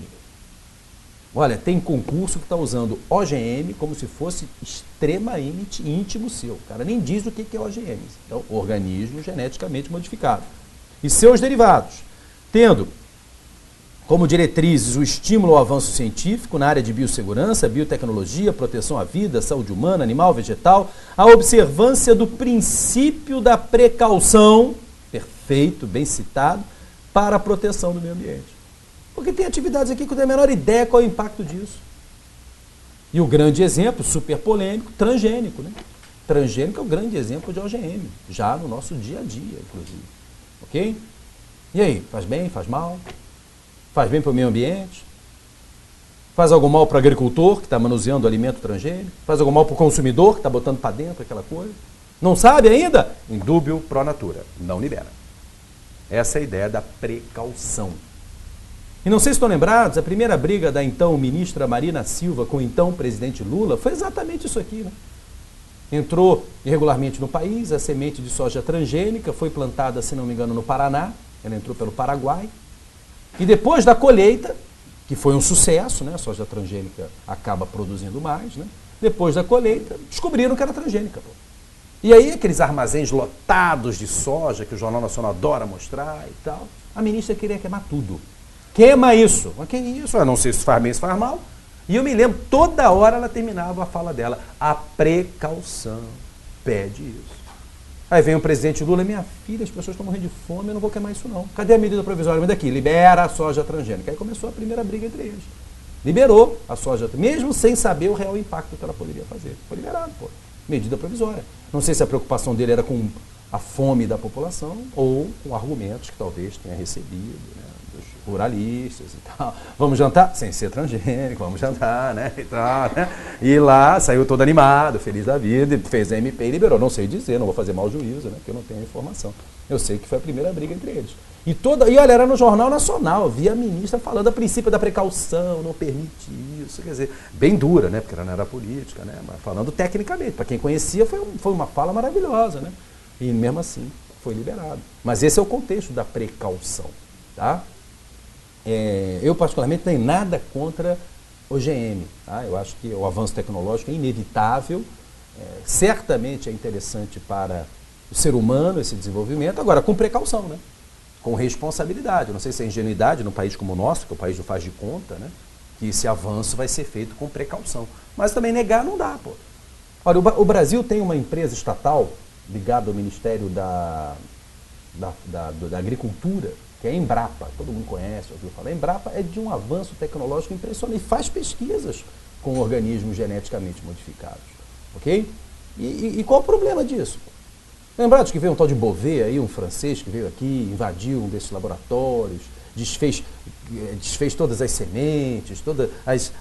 Olha, tem concurso que está usando OGM como se fosse extremamente íntimo seu. O cara nem diz o que é OGM. Então, organismo geneticamente modificado. E seus derivados, tendo como diretrizes o estímulo ao avanço científico na área de biossegurança, biotecnologia, proteção à vida, saúde humana, animal, vegetal, a observância do princípio da precaução, perfeito, bem citado, para a proteção do meio ambiente. Porque tem atividades aqui que eu tenho a menor ideia qual é o impacto disso. E o grande exemplo, super polêmico, transgênico, né? Transgênico é o grande exemplo de OGM, já no nosso dia a dia, inclusive. Ok? E aí, faz bem, faz mal? Faz bem para o meio ambiente? Faz algum mal para o agricultor que está manuseando alimento transgênico? Faz algum mal para o consumidor que está botando para dentro aquela coisa? Não sabe ainda? Indúbio pro natura, não libera. Essa é a ideia da precaução. E não sei se estão lembrados, a primeira briga da então ministra Marina Silva com o então presidente Lula foi exatamente isso aqui, né? Entrou irregularmente no país, a semente de soja transgênica foi plantada, se não me engano, no Paraná, ela entrou pelo Paraguai, e depois da colheita, que foi um sucesso, né? A soja transgênica acaba produzindo mais, né? Depois da colheita, descobriram que era transgênica, pô. E aí aqueles armazéns lotados de soja, que o Jornal Nacional adora mostrar e tal, a ministra queria queimar tudo. Queima isso. Mas que isso? Eu não sei se faz bem, se faz mal. E eu me lembro, toda hora ela terminava a fala dela. A precaução pede isso. Aí vem o presidente Lula, minha filha, as pessoas estão morrendo de fome, eu não vou queimar isso não. Cadê a medida provisória? Me daqui, libera a soja transgênica. Aí começou a primeira briga entre eles. Liberou a soja, mesmo sem saber o real impacto que ela poderia fazer. Foi liberado, pô. Medida provisória. Não sei se a preocupação dele era com a fome da população ou com argumentos que talvez tenha recebido, né, dos ruralistas e tal. Vamos jantar? Sem ser transgênico, vamos jantar, né? E tal, né? E lá saiu todo animado, feliz da vida, fez a MP e liberou. Não sei dizer, não vou fazer mau juízo, né? Porque eu não tenho informação. Eu sei que foi a primeira briga entre eles. E olha, era no Jornal Nacional, via a ministra falando a princípio da precaução, não permite isso, quer dizer, bem dura, né? Porque ela não era política, né? Mas falando tecnicamente, para quem conhecia foi uma fala maravilhosa, né? E mesmo assim foi liberado. Mas esse é o contexto da precaução, tá? Eu particularmente não tenho nada contra OGM, tá? Eu acho que o avanço tecnológico é inevitável, certamente é interessante para o ser humano esse desenvolvimento, agora com precaução, né? Com responsabilidade. Eu não sei se é ingenuidade num país como o nosso, que o país não faz de conta, né? Que esse avanço vai ser feito com precaução. Mas também negar não dá, pô. Olha, o Brasil tem uma empresa estatal ligada ao Ministério da Agricultura, que é a Embrapa. Todo mundo conhece, ouviu falar. A Embrapa é de um avanço tecnológico impressionante e faz pesquisas com organismos geneticamente modificados. Ok? E qual o problema disso? Lembrados que veio um tal de Beauvais aí, um francês que veio aqui, invadiu um desses laboratórios, desfez todas as sementes, todas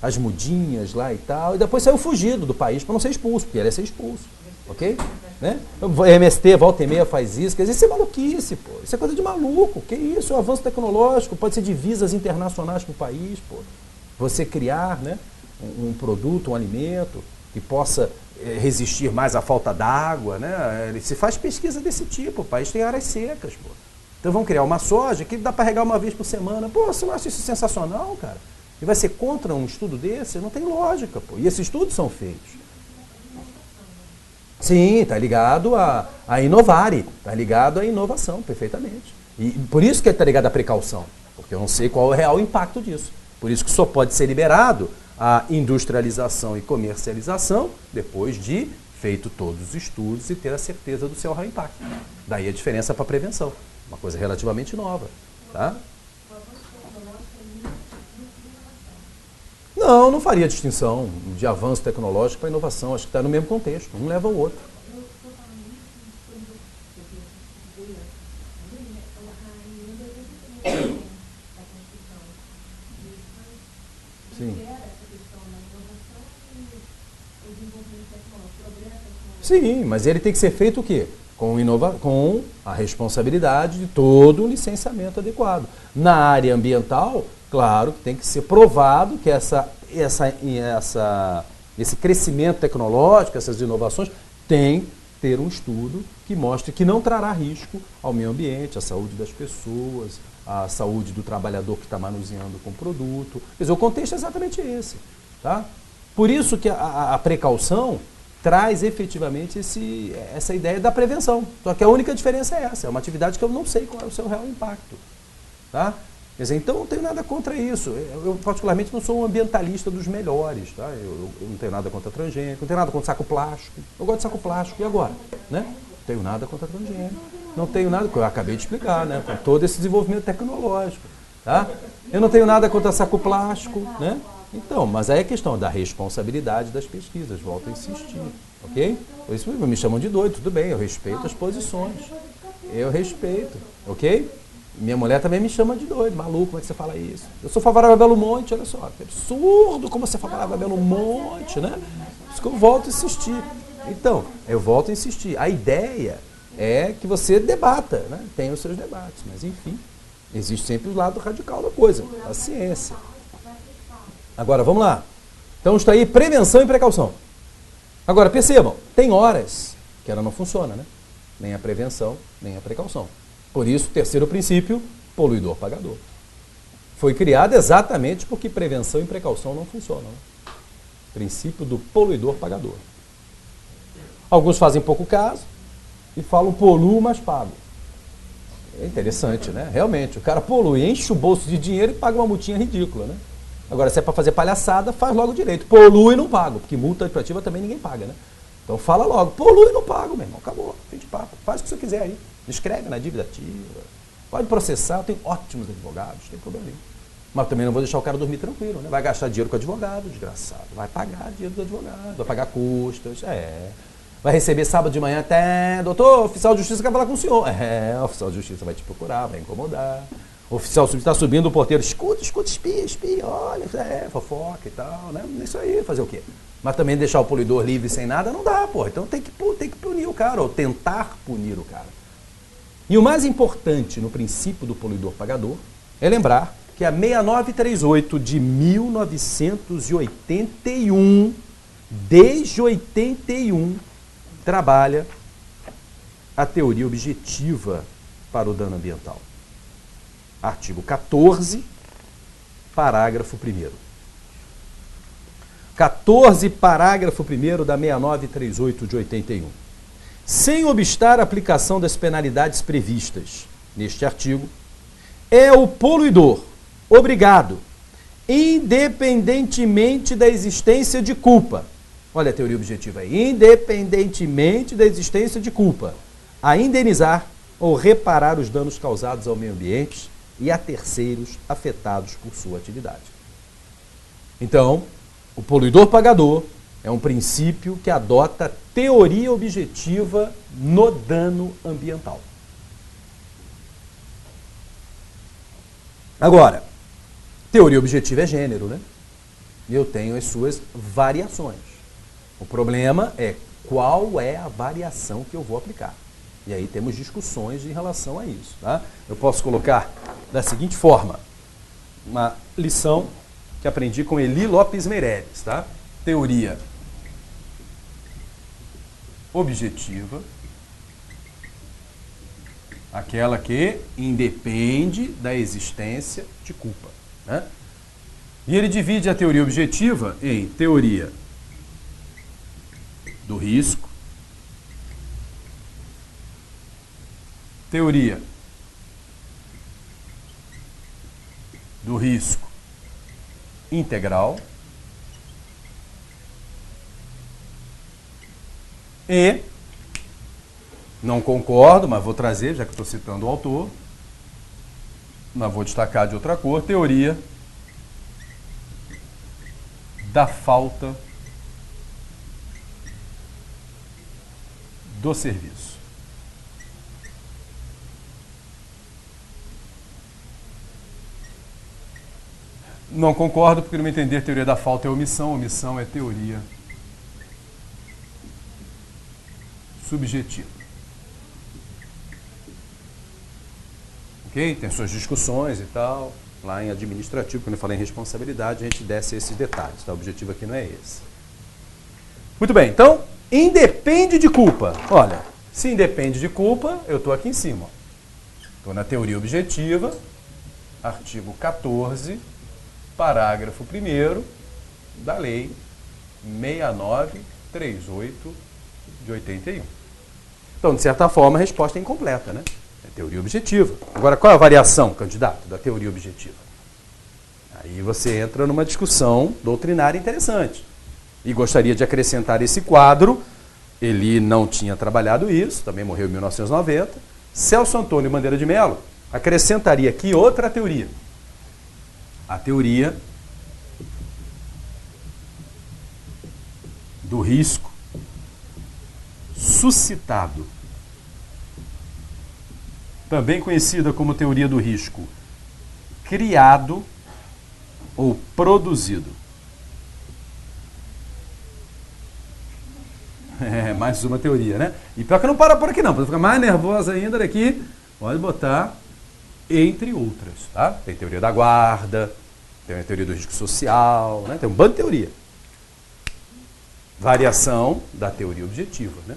as mudinhas lá e tal, e depois saiu fugido do país para não ser expulso, porque ele ia ser expulso. Ok? Né? O MST, volta e meia, faz isso. Quer dizer, isso é maluquice, pô. Isso é coisa de maluco. Que isso? É um avanço tecnológico. Pode ser divisas internacionais para o país, pô. Você criar, né, um produto, um alimento que possa resistir mais à falta d'água, né? Se faz pesquisa desse tipo. O país tem áreas secas, pô. Então vamos criar uma soja que dá para regar uma vez por semana. Pô, você não acha isso sensacional, cara? E vai ser contra um estudo desse? Não tem lógica, pô. E esses estudos são feitos. Sim, está ligado a inovare, está ligado à inovação, perfeitamente. E por isso que está ligado à precaução, porque eu não sei qual é o real impacto disso. Por isso que só pode ser liberado a industrialização e comercialização depois de feito todos os estudos e ter a certeza do seu real impacto. Daí a diferença para a prevenção, uma coisa relativamente nova. Tá? Não, não faria distinção de avanço tecnológico para inovação. Acho que está no mesmo contexto. Um leva ao outro. Sim. Sim, mas ele tem que ser feito o quê? Com a responsabilidade de todo o licenciamento adequado. Na área ambiental, claro que tem que ser provado que esse crescimento tecnológico, essas inovações, tem que ter um estudo que mostre que não trará risco ao meio ambiente, à saúde das pessoas, à saúde do trabalhador que está manuseando com o produto. Quer dizer, o contexto é exatamente esse. Tá? Por isso que a precaução traz efetivamente essa ideia da prevenção. Só que a única diferença é essa, é uma atividade que eu não sei qual é o seu real impacto. Tá? Quer dizer, então eu não tenho nada contra isso. Eu particularmente não sou um ambientalista dos melhores. Tá? Eu não tenho nada contra transgênico, não tenho nada contra saco plástico. Eu gosto de saco plástico, e agora? Né? Não tenho nada contra transgênico. Não tenho nada, que eu acabei de explicar, né? Com todo esse desenvolvimento tecnológico. Tá? Eu não tenho nada contra saco plástico, né? Então, mas aí é questão da responsabilidade das pesquisas, volto a insistir, ok? Por isso me chamam de doido, tudo bem, eu respeito as posições, eu respeito, ok? Minha mulher também me chama de doido, maluco, como é que você fala isso? Eu sou favorável a Belo Monte, olha só, que absurdo como você é favorável a Belo Monte, né? Por isso que eu volto a insistir. Então, eu volto a insistir, a ideia é que você debata, né? Tenha os seus debates, mas enfim, existe sempre o lado radical da coisa, a ciência. Agora, vamos lá. Então, está aí prevenção e precaução. Agora, percebam, tem horas que ela não funciona, né? Nem a prevenção, nem a precaução. Por isso, o terceiro princípio, poluidor-pagador. Foi criado exatamente porque prevenção e precaução não funcionam. Né? Princípio do poluidor-pagador. Alguns fazem pouco caso e falam poluo, mas pago. É interessante, né? Realmente, o cara polui, enche o bolso de dinheiro e paga uma multinha ridícula, né? Agora, se é para fazer palhaçada, faz logo direito. Polui e não pago, porque multa administrativa também ninguém paga, né? Então fala logo, polui e não pago, meu irmão, acabou, fim de papo. Faz o que você quiser aí, escreve na dívida ativa, pode processar, eu tenho ótimos advogados, não tem problema nenhum. Mas também não vou deixar o cara dormir tranquilo, né? Vai gastar dinheiro com advogado, desgraçado, vai pagar dinheiro do advogado, vai pagar custas, vai receber sábado de manhã até, doutor, o oficial de justiça quer falar com o senhor. O oficial de justiça vai te procurar, vai incomodar. O oficial está subindo o porteiro, escuta, espia, olha, fofoca e tal, né? Isso aí, fazer o quê? Mas também deixar o poluidor livre sem nada não dá, porra. Então tem que punir o cara, ou tentar punir o cara. E o mais importante no princípio do poluidor-pagador é lembrar que a 6938 de 1981, desde 81, trabalha a teoria objetiva para o dano ambiental. Artigo 14, parágrafo 1º. 14, parágrafo 1º da 6938 de 81. sem obstar a aplicação das penalidades previstas neste artigo, é o poluidor obrigado, independentemente da existência de culpa, olha a teoria objetiva aí, independentemente da existência de culpa, a indenizar ou reparar os danos causados ao meio ambiente e a terceiros afetados por sua atividade. Então, o poluidor pagador é um princípio que adota teoria objetiva no dano ambiental. Agora, teoria objetiva é gênero, né? E eu tenho as suas variações. O problema é qual é a variação que eu vou aplicar. E aí temos discussões em relação a isso, tá? Eu posso colocar da seguinte forma, uma lição que aprendi com Eli Lopes Meireles, tá? Teoria objetiva, aquela que independe da existência de culpa, né? E ele divide a teoria objetiva em teoria do risco, teoria do risco integral e, não concordo, mas vou trazer, já que estou citando o autor, mas vou destacar de outra cor, teoria da falta do serviço. Não concordo, porque no meu entender, teoria da falta é omissão, omissão é teoria subjetiva. Ok? Tem suas discussões e tal. Lá em administrativo, quando eu falei em responsabilidade, a gente desce esses detalhes. Tá? O objetivo aqui não é esse. Muito bem, então, independe de culpa. Olha, se independe de culpa, eu estou aqui em cima. Estou na teoria objetiva, artigo 14, parágrafo 1º da Lei 6938 de 81. Então, de certa forma, a resposta é incompleta, né? É teoria objetiva. Agora, qual é a variação, candidato, da teoria objetiva? Aí você entra numa discussão doutrinária interessante. E gostaria de acrescentar esse quadro. Ele não tinha trabalhado isso, também morreu em 1990. Celso Antônio Bandeira de Mello acrescentaria aqui outra teoria. A teoria do risco suscitado, também conhecida como teoria do risco criado ou produzido. É, mais uma teoria, né? E pior que não para por aqui não, para ficar mais nervosa ainda daqui, pode botar entre outras, tá? Tem teoria da guarda, tem a teoria do risco social, né? Tem um bando de teoria. Variação da teoria objetiva, né?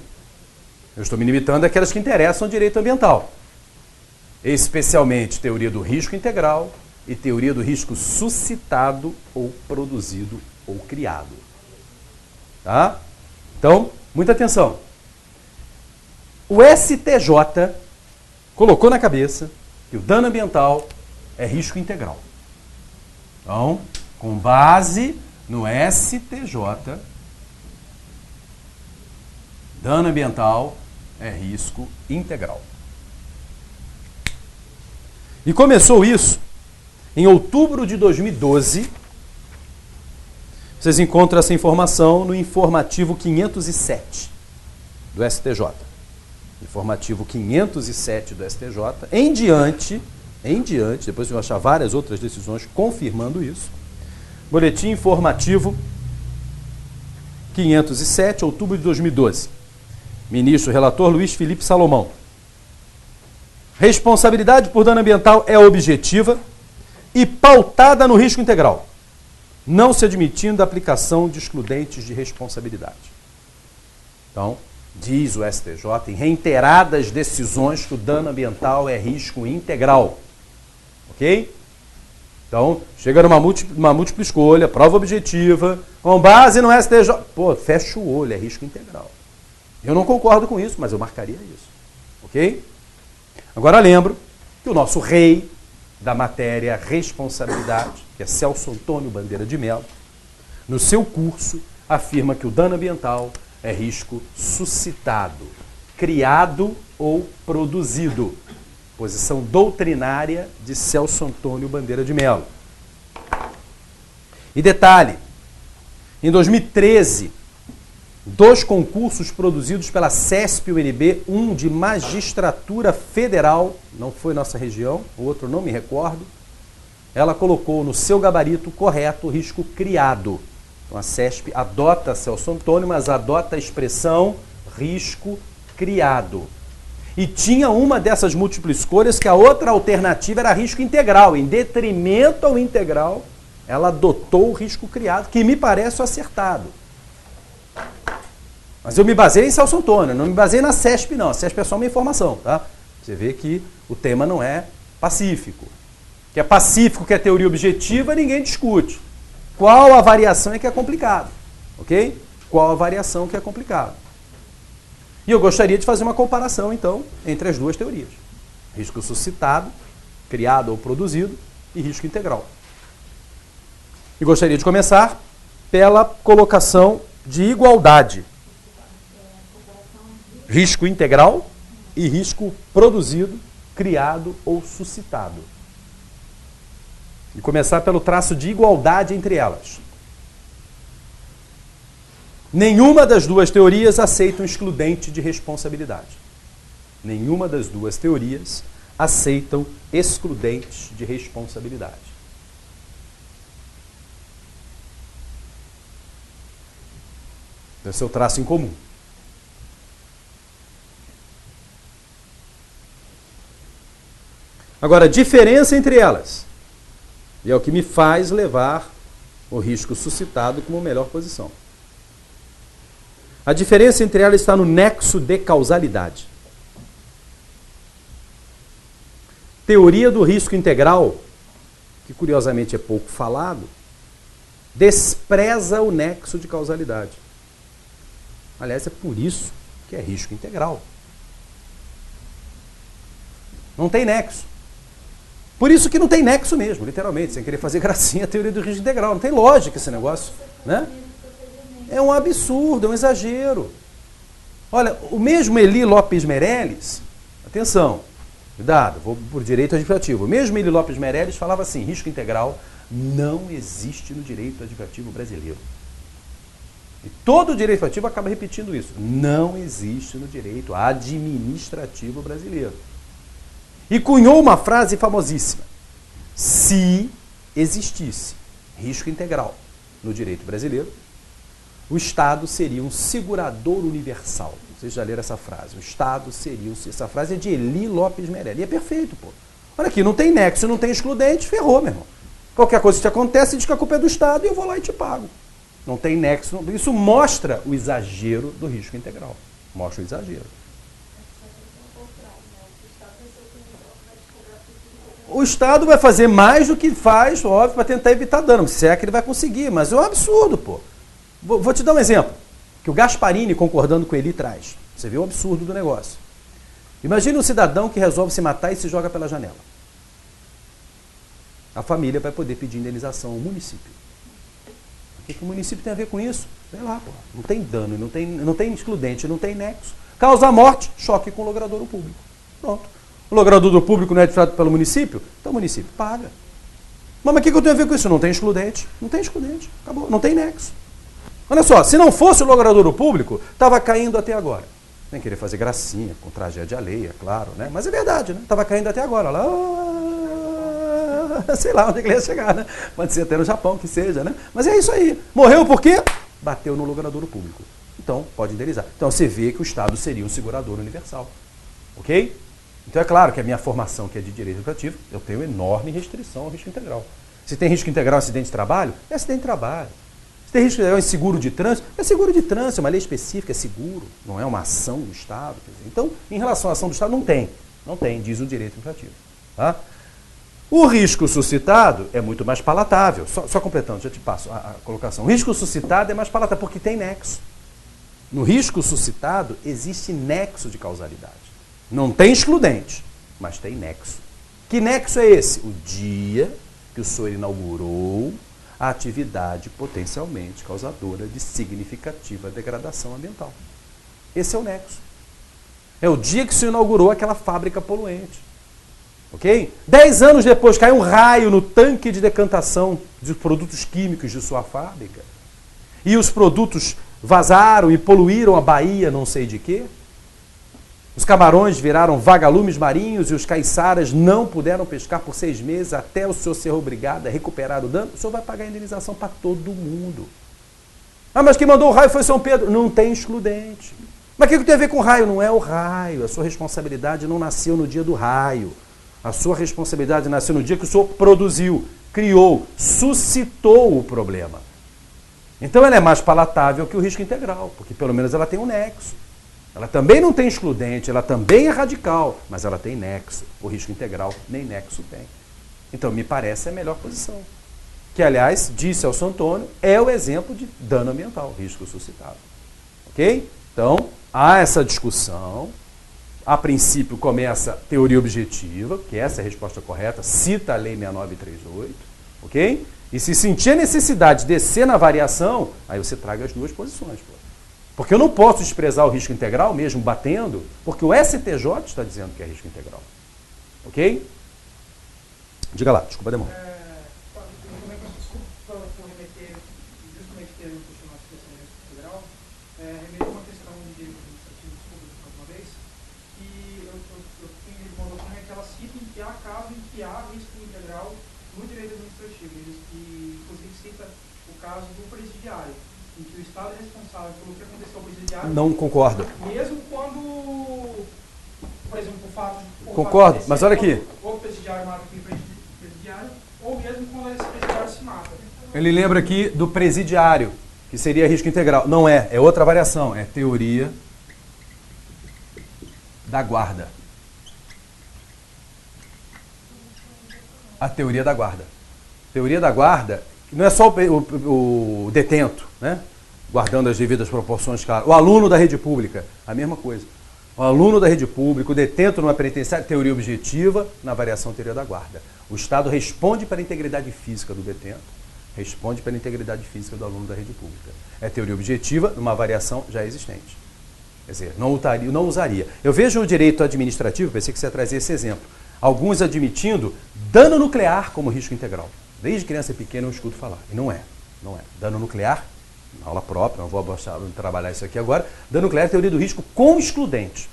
Eu estou me limitando àquelas que interessam ao direito ambiental. Especialmente teoria do risco integral e teoria do risco suscitado ou produzido ou criado. Tá? Então, muita atenção. O STJ colocou na cabeça que o dano ambiental é risco integral. Então, com base no STJ, dano ambiental é risco integral. E começou isso em outubro de 2012. Vocês encontram essa informação no informativo 507 do STJ. Informativo 507 do STJ. Em diante, depois eu vou achar várias outras decisões confirmando isso. Boletim informativo 507, outubro de 2012. Ministro relator Luiz Felipe Salomão. Responsabilidade por dano ambiental é objetiva e pautada no risco integral, não se admitindo a aplicação de excludentes de responsabilidade. Então, diz o STJ em reiteradas decisões que o dano ambiental é risco integral. Ok? Então, chega numa múltipla escolha, prova objetiva, com base no STJ. Pô, fecha o olho, é risco integral. Eu não concordo com isso, mas eu marcaria isso. Ok? Agora lembro que o nosso rei da matéria responsabilidade, que é Celso Antônio Bandeira de Mello, no seu curso afirma que o dano ambiental é risco suscitado, criado ou produzido. Posição doutrinária de Celso Antônio Bandeira de Mello. E detalhe, em 2013, 2 concursos produzidos pela CESP-UNB, um de magistratura federal, não foi nossa região, o outro não me recordo, ela colocou no seu gabarito correto o risco criado. Então a CESP adota Celso Antônio, mas adota a expressão risco criado. E tinha uma dessas múltiplas escolhas que a outra alternativa era risco integral. Em detrimento ao integral, ela adotou o risco criado, que me parece acertado. Mas eu me baseei em Celso Antônio, não me baseei na CESP, não. A CESP é só uma informação, tá? Você vê que o tema não é pacífico. Que é pacífico, que é teoria objetiva, ninguém discute. Qual a variação é que é complicado, ok? Qual a variação que é complicado? E eu gostaria de fazer uma comparação, então, entre as duas teorias. Risco suscitado, criado ou produzido, e risco integral. E gostaria de começar pela colocação de igualdade. Risco integral e risco produzido, criado ou suscitado. E começar pelo traço de igualdade entre elas. Nenhuma das duas teorias aceita um excludente de responsabilidade. Nenhuma das duas teorias aceitam excludentes de responsabilidade. Esse é o traço em comum. Agora, a diferença entre elas, e é o que me faz levar o risco suscitado como melhor posição. A diferença entre elas está no nexo de causalidade. Teoria do risco integral, que curiosamente é pouco falado, despreza o nexo de causalidade. Aliás, é por isso que é risco integral. Não tem nexo. Por isso que não tem nexo mesmo, literalmente, sem querer fazer gracinha a teoria do risco integral. Não tem lógica esse negócio, né? É um absurdo, é um exagero. Olha, o mesmo Eli Lopes Meirelles, atenção, cuidado, vou por direito administrativo. O mesmo Eli Lopes Meirelles falava assim, risco integral não existe no direito administrativo brasileiro. E todo o direito administrativo acaba repetindo isso. Não existe no direito administrativo brasileiro. E cunhou uma frase famosíssima. Se existisse risco integral no direito brasileiro, o Estado seria um segurador universal. Vocês já leram essa frase. O Estado seria... Essa frase é de Eli Lopes Meirelles. E é perfeito, pô. Olha aqui, não tem nexo, não tem excludente, ferrou, meu irmão. Qualquer coisa que te acontece, diz que a culpa é do Estado e eu vou lá e te pago. Não tem nexo. Isso mostra o exagero do risco integral. Mostra o exagero. O Estado vai fazer mais do que faz, óbvio, para tentar evitar dano. Se é que ele vai conseguir, mas é um absurdo, pô. Vou te dar um exemplo, que o Gasparini, concordando com ele, traz. Você vê o absurdo do negócio. Imagine um cidadão que resolve se matar e se joga pela janela. A família vai poder pedir indenização ao município. O que o município tem a ver com isso? Sei lá, pô. Não tem dano, não tem excludente, não tem nexo. Causa morte, choque com o logradouro público. Pronto. O logradouro público não é administrado pelo município? Então o município paga. Mas o que eu tenho a ver com isso? Não tem excludente. Não tem excludente. Acabou. Não tem nexo. Olha só, se não fosse o logradouro público, estava caindo até agora. Nem querer fazer gracinha, com tragédia alheia, claro, né? Mas é verdade, né? Estava caindo até agora. Lá, sei lá onde ele ia chegar, né? Pode ser até no Japão, que seja, né? Mas é isso aí. Morreu por quê? Bateu no logradouro público. Então, pode indenizar. Então, você vê que o Estado seria um segurador universal. Ok? Então, é claro que a minha formação, que é de direito educativo, eu tenho enorme restrição ao risco integral. Se tem risco integral acidente de trabalho, é acidente de trabalho. Se tem risco integral em seguro de trânsito, é seguro de trânsito, é uma lei específica, é seguro, não é uma ação do Estado. Quer dizer. Então, em relação à ação do Estado, não tem, diz o direito administrativo. Tá? O risco suscitado é muito mais palatável. Só completando, já te passo a colocação. O risco suscitado é mais palatável porque tem nexo. No risco suscitado, existe nexo de causalidade. Não tem excludente, mas tem nexo. Que nexo é esse? O dia que o senhor inaugurou a atividade potencialmente causadora de significativa degradação ambiental. Esse é o nexo. É o dia que o senhor inaugurou aquela fábrica poluente. Ok? 10 anos depois caiu um raio no tanque de decantação de produtos químicos de sua fábrica e os produtos vazaram e poluíram a Bahia não sei de quê. Os camarões viraram vagalumes marinhos e os caiçaras não puderam pescar por 6 meses até o senhor ser obrigado a recuperar o dano. O senhor vai pagar a indenização para todo mundo. Ah, mas quem mandou o raio foi São Pedro. Não tem excludente. Mas o que tem a ver com o raio? Não é o raio. A sua responsabilidade não nasceu no dia do raio. A sua responsabilidade nasceu no dia que o senhor produziu, criou, suscitou o problema. Então ela é mais palatável que o risco integral, porque pelo menos ela tem um nexo. Ela também não tem excludente, ela também é radical, mas ela tem nexo. O risco integral nem nexo tem. Então me parece a melhor posição. Que, aliás, disse Celso Antônio, é o exemplo de dano ambiental, risco suscitado. Ok? Então, há essa discussão. A princípio começa teoria objetiva, que essa é a resposta correta, cita a Lei 6938, ok? E se sentir a necessidade de descer na variação, aí você traga as duas posições. Pô. Porque eu não posso desprezar o risco integral, mesmo batendo, porque o STJ está dizendo que é risco integral. Ok? Diga lá, desculpa a demora. Não concordo. Mesmo quando, por exemplo, o fato de... Concordo, mas olha aqui. Ou o presidiário mata aquele presidiário, ou mesmo quando esse presidiário se mata. Ele lembra aqui do presidiário, que seria risco integral. Não é, é outra variação. É teoria da guarda. A teoria da guarda. Teoria da guarda, não é só o detento, né? Guardando as devidas proporções, claro. O aluno da rede pública, a mesma coisa. O aluno da rede pública, o detento numa penitenciária, teoria objetiva, na variação teoria da guarda. O Estado responde pela integridade física do detento, responde pela integridade física do aluno da rede pública. É teoria objetiva, numa variação já existente. Quer dizer, não usaria. Eu vejo o direito administrativo, pensei que você ia trazer esse exemplo, alguns admitindo dano nuclear como risco integral. Desde criança pequena eu escuto falar, e não é. Dano nuclear, na aula própria, não vou trabalhar isso aqui agora, dano nuclear é teoria do risco com excludente.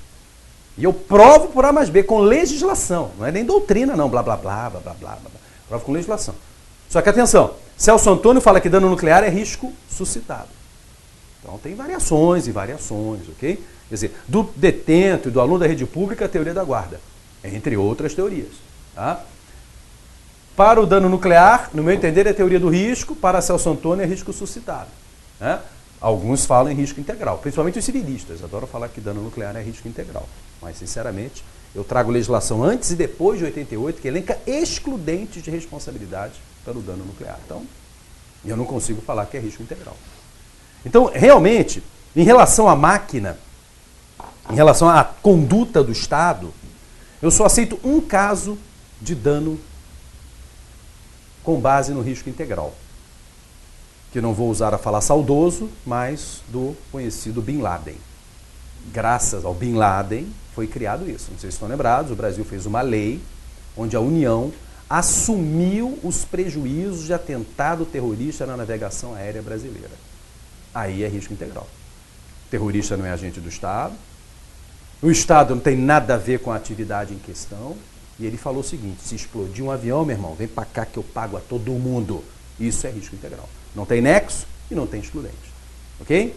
E eu provo por A mais B, com legislação. Não é nem doutrina, não, blá, blá, blá, blá, blá, blá, blá. Provo com legislação. Só que atenção, Celso Antônio fala que dano nuclear é risco suscitado. Então tem variações e variações, ok? Quer dizer, do detento e do aluno da rede pública, a teoria da guarda, entre outras teorias. Tá? Para o dano nuclear, no meu entender, é teoria do risco, para Celso Antônio é risco suscitado. Né? Alguns falam em risco integral, principalmente os civilistas, adoram falar que dano nuclear é risco integral. Mas, sinceramente, eu trago legislação antes e depois de 88 que elenca excludentes de responsabilidade pelo dano nuclear. Então, eu não consigo falar que é risco integral. Então, realmente, em relação à máquina, em relação à conduta do Estado, eu só aceito um caso de dano com base no risco integral. Que não vou usar a falar saudoso, mas do conhecido Bin Laden. Graças ao Bin Laden foi criado isso. Não sei se estão lembrados, o Brasil fez uma lei onde a União assumiu os prejuízos de atentado terrorista na navegação aérea brasileira. Aí é risco integral. O terrorista não é agente do Estado, o Estado não tem nada a ver com a atividade em questão, e ele falou o seguinte, se explodir um avião, meu irmão, vem para cá que eu pago a todo mundo. Isso é risco integral. Não tem nexo e não tem excludente. Ok?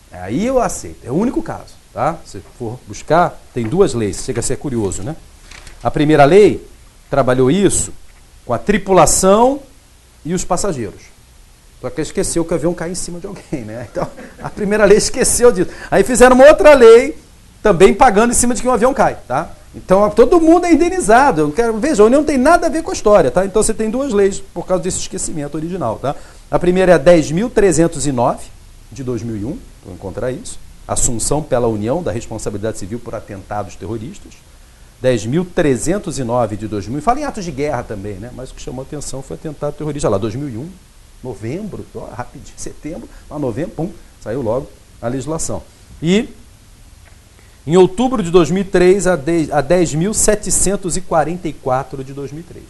Aí eu aceito. É o único caso. Tá? Se for buscar, tem duas leis. Chega a ser curioso, né? A primeira lei trabalhou isso com a tripulação e os passageiros. Só que esqueceu que o avião cai em cima de alguém, né? Então, a primeira lei esqueceu disso. Aí fizeram uma outra lei também pagando em cima de que um avião cai, tá? Então, todo mundo é indenizado. Veja, a União não tem nada a ver com a história, tá? Então, você tem duas leis por causa desse esquecimento original, tá? A primeira é a 10.309, de 2001, vou encontrar isso, assunção pela União da responsabilidade civil por atentados terroristas. 10.309 de 2000. Fala em atos de guerra também, né? Mas o que chamou a atenção foi atentado terrorista. Olha lá, 2001, novembro, rapidinho, setembro, novembro, pum, saiu logo a legislação. E em outubro de 2003, a 10.744 de 2003.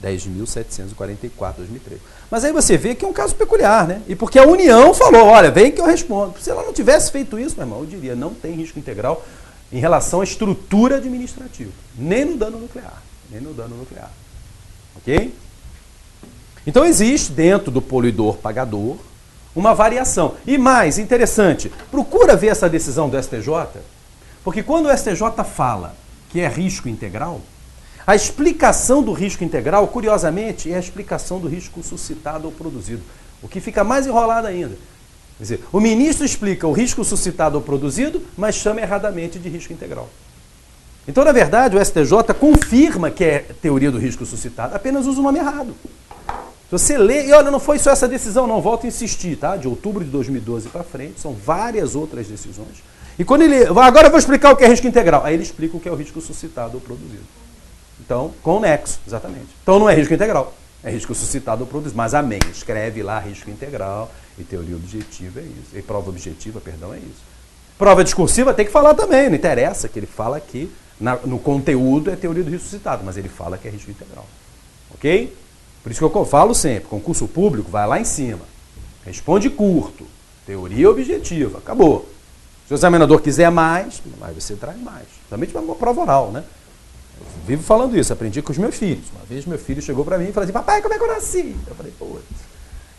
10.744 de 2003. Mas aí você vê que é um caso peculiar, né? E porque a União falou, olha, vem que eu respondo. Se ela não tivesse feito isso, meu irmão, eu diria, não tem risco integral em relação à estrutura administrativa. Nem no dano nuclear. Nem no dano nuclear. Ok? Então existe dentro do poluidor pagador uma variação. E mais interessante, procura ver essa decisão do STJ, porque quando o STJ fala que é risco integral, a explicação do risco integral, curiosamente, é a explicação do risco suscitado ou produzido, o que fica mais enrolado ainda. Quer dizer, o ministro explica o risco suscitado ou produzido, mas chama erradamente de risco integral. Então, na verdade, o STJ confirma que é teoria do risco suscitado, apenas usa o nome errado. Se você lê, e olha, não foi só essa decisão, não, volto a insistir, tá? De outubro de 2012 para frente, são várias outras decisões. E quando ele, agora eu vou explicar o que é risco integral, aí ele explica o que é o risco suscitado ou produzido. Então, com o nexo, exatamente. Então não é risco integral, é risco suscitado ou produzido. Mas amém, escreve lá risco integral e teoria objetiva é isso. E prova objetiva, perdão, é isso. Prova discursiva tem que falar também, não interessa que ele fala aqui, no conteúdo é teoria do risco suscitado, mas ele fala que é risco integral. Ok? Por isso que eu falo sempre, concurso público, vai lá em cima. Responde curto, teoria objetiva, acabou. Se o examinador quiser mais, aí você traz mais. Também uma prova oral, né? Eu vivo falando isso, aprendi com os meus filhos. Uma vez meu filho chegou para mim e falou assim, papai, como é que eu nasci? Eu falei, pô.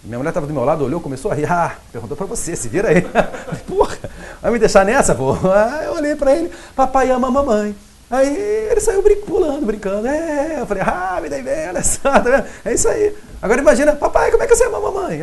Minha mulher estava do meu lado, olhou, começou a rir. Ah, perguntou para você, se vira aí. Porra, vai me deixar nessa, pô? Aí eu olhei para ele, papai ama a mamãe. Aí ele saiu pulando, brincando. Eu falei, me dei bem, olha só, tá vendo? É isso aí. Agora imagina, papai, como é que você ama a mamãe?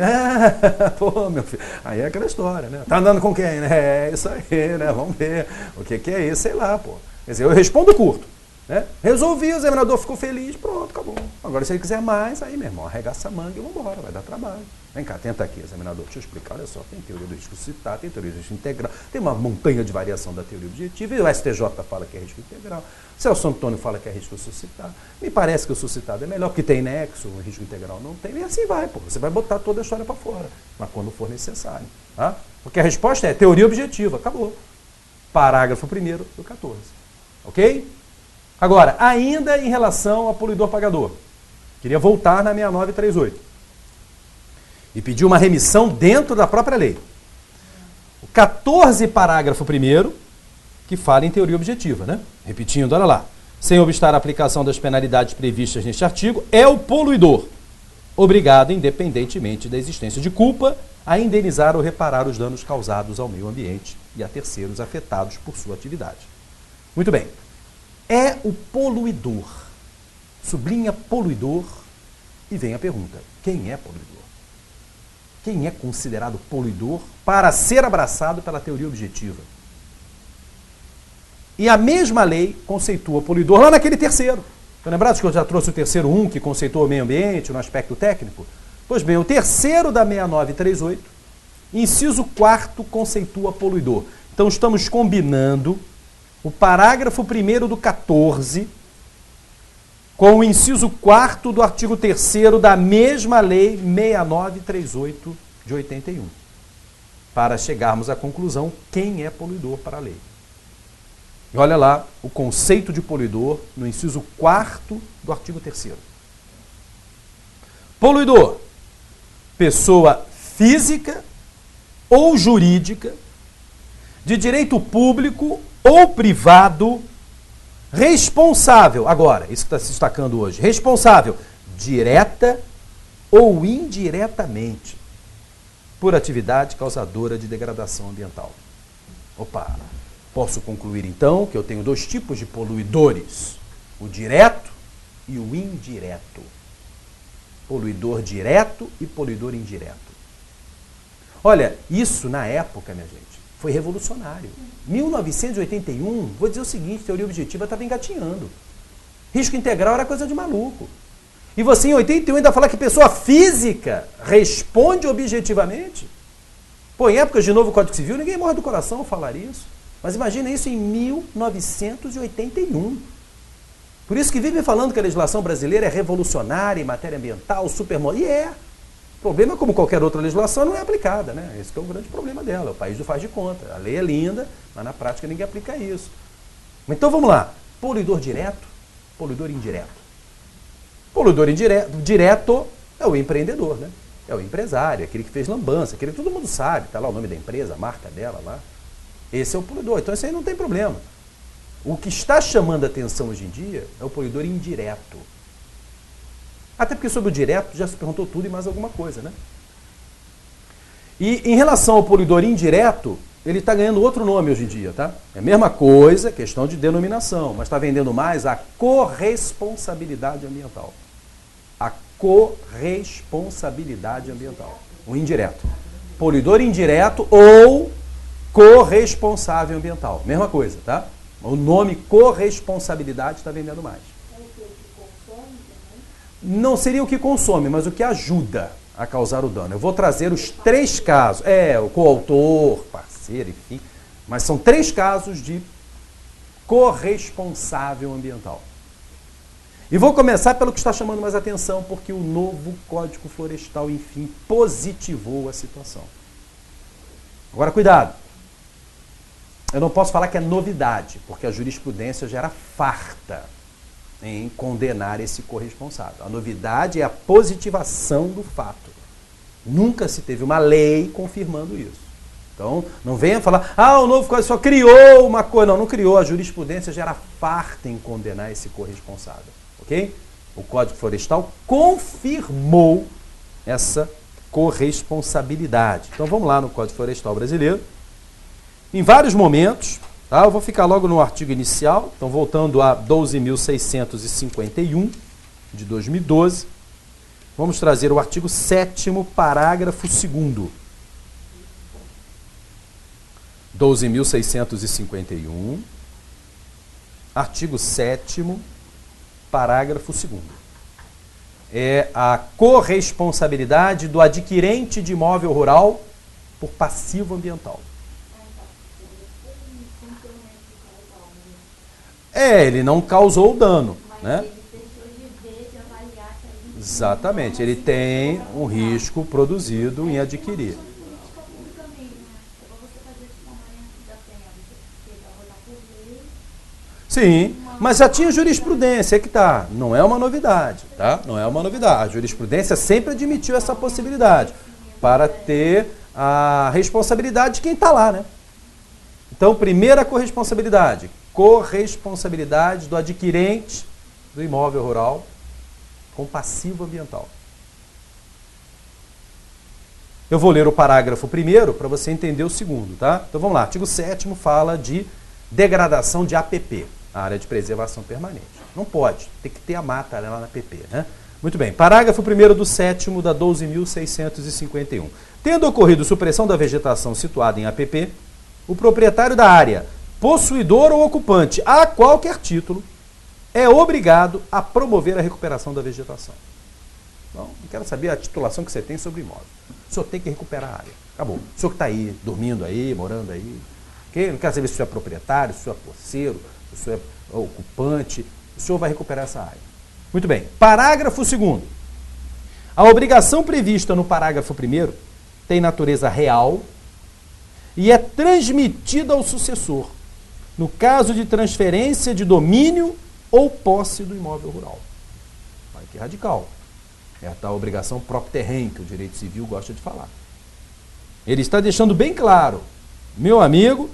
Pô, meu filho. Aí é aquela história, né? Tá andando com quem, né? É isso aí, né? Vamos ver. O que é isso? Sei lá, pô. Quer dizer, eu respondo curto. Né? Resolvi, o examinador ficou feliz, pronto, acabou. Agora, se ele quiser mais, aí, meu irmão, arregaça a manga e vamos embora, vai dar trabalho. Vem cá, tenta aqui, examinador, deixa eu explicar, olha só, tem teoria do risco suscitado, tem teoria do risco integral, tem uma montanha de variação da teoria objetiva, e o STJ fala que é risco integral, o Celso Antônio fala que é risco suscitado, me parece que o suscitado é melhor, porque tem nexo, o risco integral não tem, e assim vai, pô, você vai botar toda a história para fora, mas quando for necessário, tá? Porque a resposta é teoria objetiva, acabou. Parágrafo 1º do 14, ok? Agora, ainda em relação ao poluidor pagador, queria voltar na 6938 e pedir uma remissão dentro da própria lei. O 14, parágrafo 1º, que fala em teoria objetiva, né? Repetindo, olha lá. Sem obstar a aplicação das penalidades previstas neste artigo, é o poluidor obrigado, independentemente da existência de culpa, a indenizar ou reparar os danos causados ao meio ambiente e a terceiros afetados por sua atividade. Muito bem. É o poluidor. Sublinha poluidor e vem a pergunta. Quem é poluidor? Quem é considerado poluidor para ser abraçado pela teoria objetiva? E a mesma lei conceitua poluidor lá naquele terceiro. Estão lembrados que eu já trouxe o terceiro 1, que conceitua o meio ambiente no aspecto técnico? Pois bem, o terceiro da 6938, inciso 4º, conceitua poluidor. Então estamos combinando o parágrafo 1º do 14 com o inciso 4º do artigo 3º da mesma lei 6938 de 81, para chegarmos à conclusão quem é poluidor para a lei. E olha lá o conceito de poluidor no inciso 4º do artigo 3º. Poluidor, pessoa física ou jurídica de direito público ou privado, responsável, agora, isso que está se destacando hoje, responsável, direta ou indiretamente, por atividade causadora de degradação ambiental. Opa, posso concluir então que eu tenho dois tipos de poluidores, o direto e o indireto. Poluidor direto e poluidor indireto. Olha, isso na época, minha gente, foi revolucionário. 1981, vou dizer o seguinte, teoria objetiva estava engatinhando. Risco integral era coisa de maluco. E você em 81 ainda fala que pessoa física responde objetivamente? Pô, em épocas de novo Código Civil, ninguém morre do coração ao falar isso. Mas imagina isso em 1981. Por isso que vivem falando que a legislação brasileira é revolucionária em matéria ambiental, supermoderna. E é. O problema é como qualquer outra legislação não é aplicada, né? Esse que é o grande problema dela. O país não faz de conta. A lei é linda, mas na prática ninguém aplica isso. Então vamos lá. Poluidor direto, poluidor indireto. Poluidor direto é o empreendedor, né? É o empresário, aquele que fez lambança, aquele que todo mundo sabe, está lá o nome da empresa, a marca dela lá. Esse é o poluidor. Então esse aí não tem problema. O que está chamando a atenção hoje em dia é o poluidor indireto. Até porque sobre o direto já se perguntou tudo e mais alguma coisa, né? E em relação ao poluidor indireto, ele está ganhando outro nome hoje em dia, tá? É a mesma coisa, questão de denominação, mas está vendendo mais a corresponsabilidade ambiental. A corresponsabilidade ambiental. O indireto. Poluidor indireto ou corresponsável ambiental. Mesma coisa, tá? O nome corresponsabilidade está vendendo mais. Não seria o que consome, mas o que ajuda a causar o dano. Eu vou trazer os 3 casos. O coautor, parceiro, enfim. Mas são 3 casos de corresponsável ambiental. E vou começar pelo que está chamando mais atenção, porque o novo Código Florestal, enfim, positivou a situação. Agora, cuidado. Eu não posso falar que é novidade, porque a jurisprudência já era farta em condenar esse corresponsável. A novidade é a positivação do fato. Nunca se teve uma lei confirmando isso. Então, não venha falar, o novo Código só criou uma coisa. Não criou. A jurisprudência já era farta em condenar esse corresponsável. Ok? O Código Florestal confirmou essa corresponsabilidade. Então, vamos lá no Código Florestal brasileiro. Em vários momentos, tá? Eu vou ficar logo no artigo inicial, então voltando a 12.651 de 2012, vamos trazer o artigo 7º, parágrafo 2º. 12.651, artigo 7º, parágrafo 2º. É a corresponsabilidade do adquirente de imóvel rural por passivo ambiental. Ele não causou dano, né? Exatamente, ele tem um risco produzido em adquirir. Sim, mas já tinha jurisprudência, é que tá. Não é uma novidade, tá? Não é uma novidade. A jurisprudência sempre admitiu essa possibilidade para ter a responsabilidade de quem está lá, né? Então, primeira corresponsabilidade do adquirente do imóvel rural com passivo ambiental. Eu vou ler o parágrafo 1º para você entender o 2º, tá? Então vamos lá, artigo 7º fala de degradação de APP, área de preservação permanente. Não pode, tem que ter a mata lá na APP, né? Muito bem, parágrafo 1º do 7º da 12.651. Tendo ocorrido supressão da vegetação situada em APP, o proprietário da área, possuidor ou ocupante, a qualquer título, é obrigado a promover a recuperação da vegetação. Então, eu quero saber a titulação que você tem sobre o imóvel. O senhor tem que recuperar a área. Acabou. O senhor que está aí, dormindo aí, morando aí. Okay? Não quero saber se o senhor é proprietário, se o senhor é posseiro, se o senhor é ocupante. O senhor vai recuperar essa área. Muito bem. Parágrafo 2º. A obrigação prevista no parágrafo 1º tem natureza real e é transmitida ao sucessor, no caso de transferência de domínio ou posse do imóvel rural. Olha que radical. É a tal obrigação propter terreno, que o direito civil gosta de falar. Ele está deixando bem claro, meu amigo,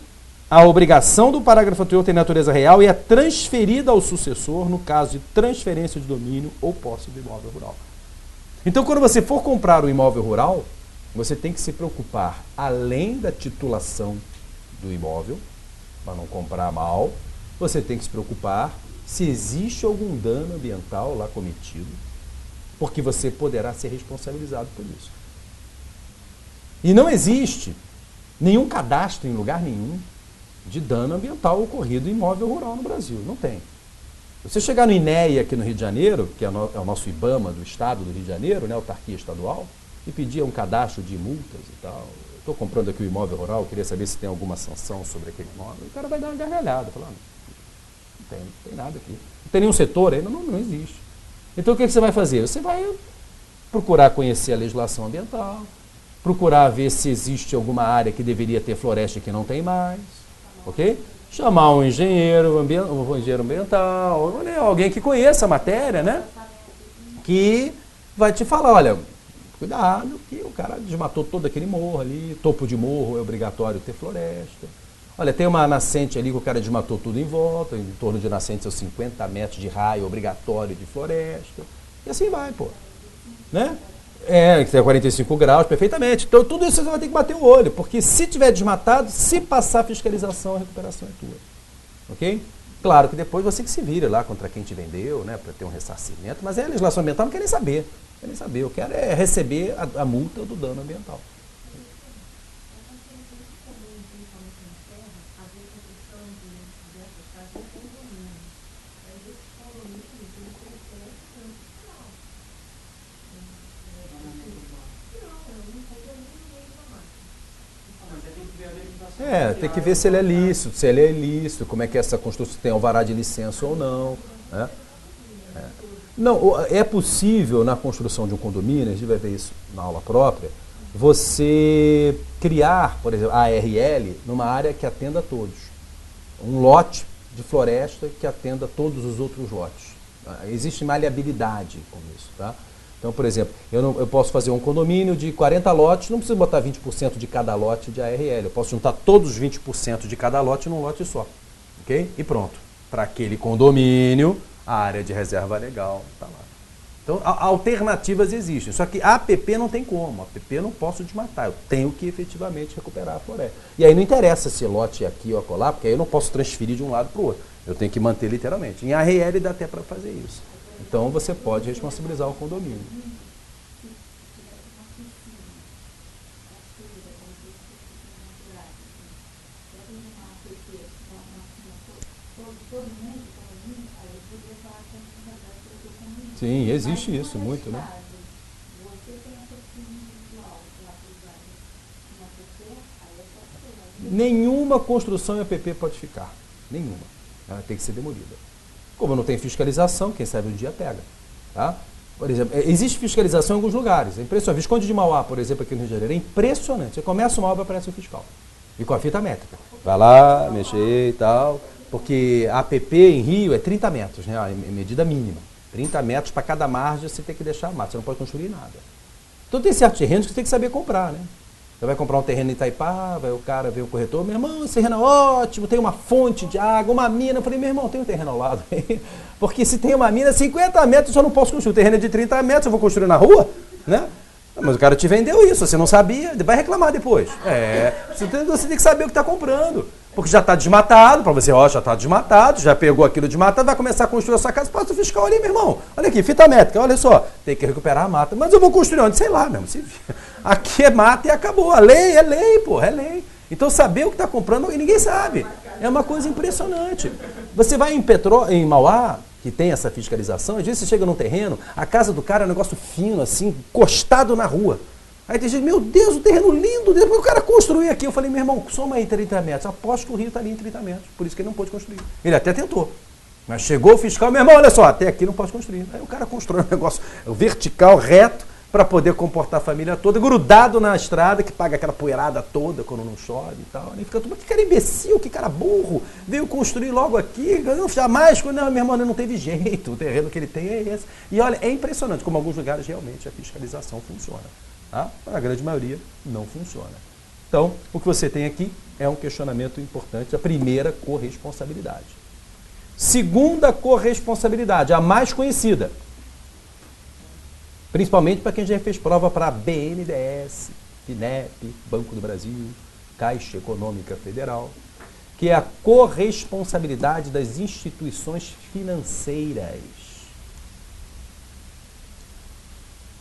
a obrigação do parágrafo anterior tem natureza real e é transferida ao sucessor no caso de transferência de domínio ou posse do imóvel rural. Então, quando você for comprar um imóvel rural, você tem que se preocupar, além da titulação do imóvel, para não comprar mal, você tem que se preocupar se existe algum dano ambiental lá cometido, porque você poderá ser responsabilizado por isso. E não existe nenhum cadastro em lugar nenhum de dano ambiental ocorrido em imóvel rural no Brasil. Não tem. Se você chegar no INEA aqui no Rio de Janeiro, que é o nosso IBAMA do Estado do Rio de Janeiro, né, autarquia estadual, e pedir um cadastro de multas e tal, estou comprando aqui o imóvel rural, queria saber se tem alguma sanção sobre aquele imóvel. O cara vai dar uma gargalhada, falando, não tem nada aqui. Não tem nenhum setor ainda? Não existe. Então o que você vai fazer? Você vai procurar conhecer a legislação ambiental, procurar ver se existe alguma área que deveria ter floresta e que não tem mais, ok? Chamar um engenheiro ambiental, alguém que conheça a matéria, né? Que vai te falar, olha, cuidado, que o cara desmatou todo aquele morro ali, topo de morro é obrigatório ter floresta. Olha, tem uma nascente ali que o cara desmatou tudo em volta, em torno de nascentes, 50 metros de raio obrigatório de floresta. E assim vai, pô. Né? Que tem 45 graus, perfeitamente. Então, tudo isso você vai ter que bater o olho, porque se tiver desmatado, se passar fiscalização, a recuperação é tua. Ok? Claro que depois você que se vira lá contra quem te vendeu, né, para ter um ressarcimento, mas a legislação ambiental não quer nem saber. Eu quero é receber a multa do dano ambiental. Tem que ver se ele é lícito, como é que essa construção tem alvará de licença ou não. Né? Não, é possível na construção de um condomínio, a gente vai ver isso na aula própria, você criar, por exemplo, a ARL numa área que atenda a todos. Um lote de floresta que atenda a todos os outros lotes. Existe maleabilidade com isso, tá? Então, por exemplo, eu posso fazer um condomínio de 40 lotes, não preciso botar 20% de cada lote de ARL. Eu posso juntar todos os 20% de cada lote num lote só. Ok? E pronto. Para aquele condomínio, a área de reserva legal está lá. Então, alternativas existem. Só que a APP não tem como. A APP eu não posso desmatar. Eu tenho que efetivamente recuperar a floresta. E aí não interessa se lote é aqui ou acolá, porque aí eu não posso transferir de um lado para o outro. Eu tenho que manter literalmente. Em ARL dá até para fazer isso. Então, você pode responsabilizar o condomínio. Sim, existe isso muito, né? Nenhuma construção em APP pode ficar. Nenhuma. Ela tem que ser demolida. Como não tem fiscalização, quem sabe um dia pega. Tá? Por exemplo, existe fiscalização em alguns lugares. É impressionante. Visconde de Mauá, por exemplo, aqui no Rio de Janeiro, é impressionante. Você começa uma obra, aparece um fiscal. E com a fita métrica. Vai lá, mexer e tal. Porque a APP em Rio é 30 metros, né? A medida mínima. 30 metros para cada margem você tem que deixar mato. Você não pode construir nada. Então tem certos terrenos que você tem que saber comprar, né? Você vai comprar um terreno em Itaipá, vai o cara ver o corretor, meu irmão, esse terreno é ótimo, tem uma fonte de água, uma mina. Eu falei, meu irmão, tem um terreno ao lado. Porque se tem uma mina, 50 metros eu não posso construir. O terreno é de 30 metros, eu vou construir na rua, né? Mas o cara te vendeu isso, você não sabia, vai reclamar depois. Você tem que saber o que está comprando. Porque já está desmatado, para você, já está desmatado, já pegou aquilo desmatado, vai começar a construir a sua casa, passa o fiscal ali, meu irmão. Olha aqui, fita métrica, olha só, tem que recuperar a mata. Mas eu vou construir onde? Sei lá mesmo. Aqui é mata e acabou. A lei é lei, porra, é lei. Então saber o que está comprando, ninguém sabe. É uma coisa impressionante. Você vai em Mauá, que tem essa fiscalização, às vezes você chega num terreno, a casa do cara é um negócio fino, assim, encostado na rua. Aí tem gente, meu Deus, o terreno lindo, o cara construiu aqui. Eu falei, meu irmão, soma aí 30 metros. Aposto que o rio está ali em 30 metros, por isso que ele não pôde construir. Ele até tentou. Mas chegou o fiscal, meu irmão, olha só, até aqui não pode construir. Aí o cara constrói um negócio vertical, reto, para poder comportar a família toda, grudado na estrada, que paga aquela poeirada toda quando não chove e tal. Aí fica tudo, que cara imbecil, que cara burro, veio construir logo aqui, não, jamais, não, meu irmão, não teve jeito, o terreno que ele tem é esse. E olha, é impressionante como em alguns lugares realmente a fiscalização funciona. Tá? A grande maioria não funciona. Então, o que você tem aqui é um questionamento importante, a primeira corresponsabilidade. Segunda corresponsabilidade, a mais conhecida, principalmente para quem já fez prova para BNDES, FINEP, Banco do Brasil, Caixa Econômica Federal, que é a corresponsabilidade das instituições financeiras.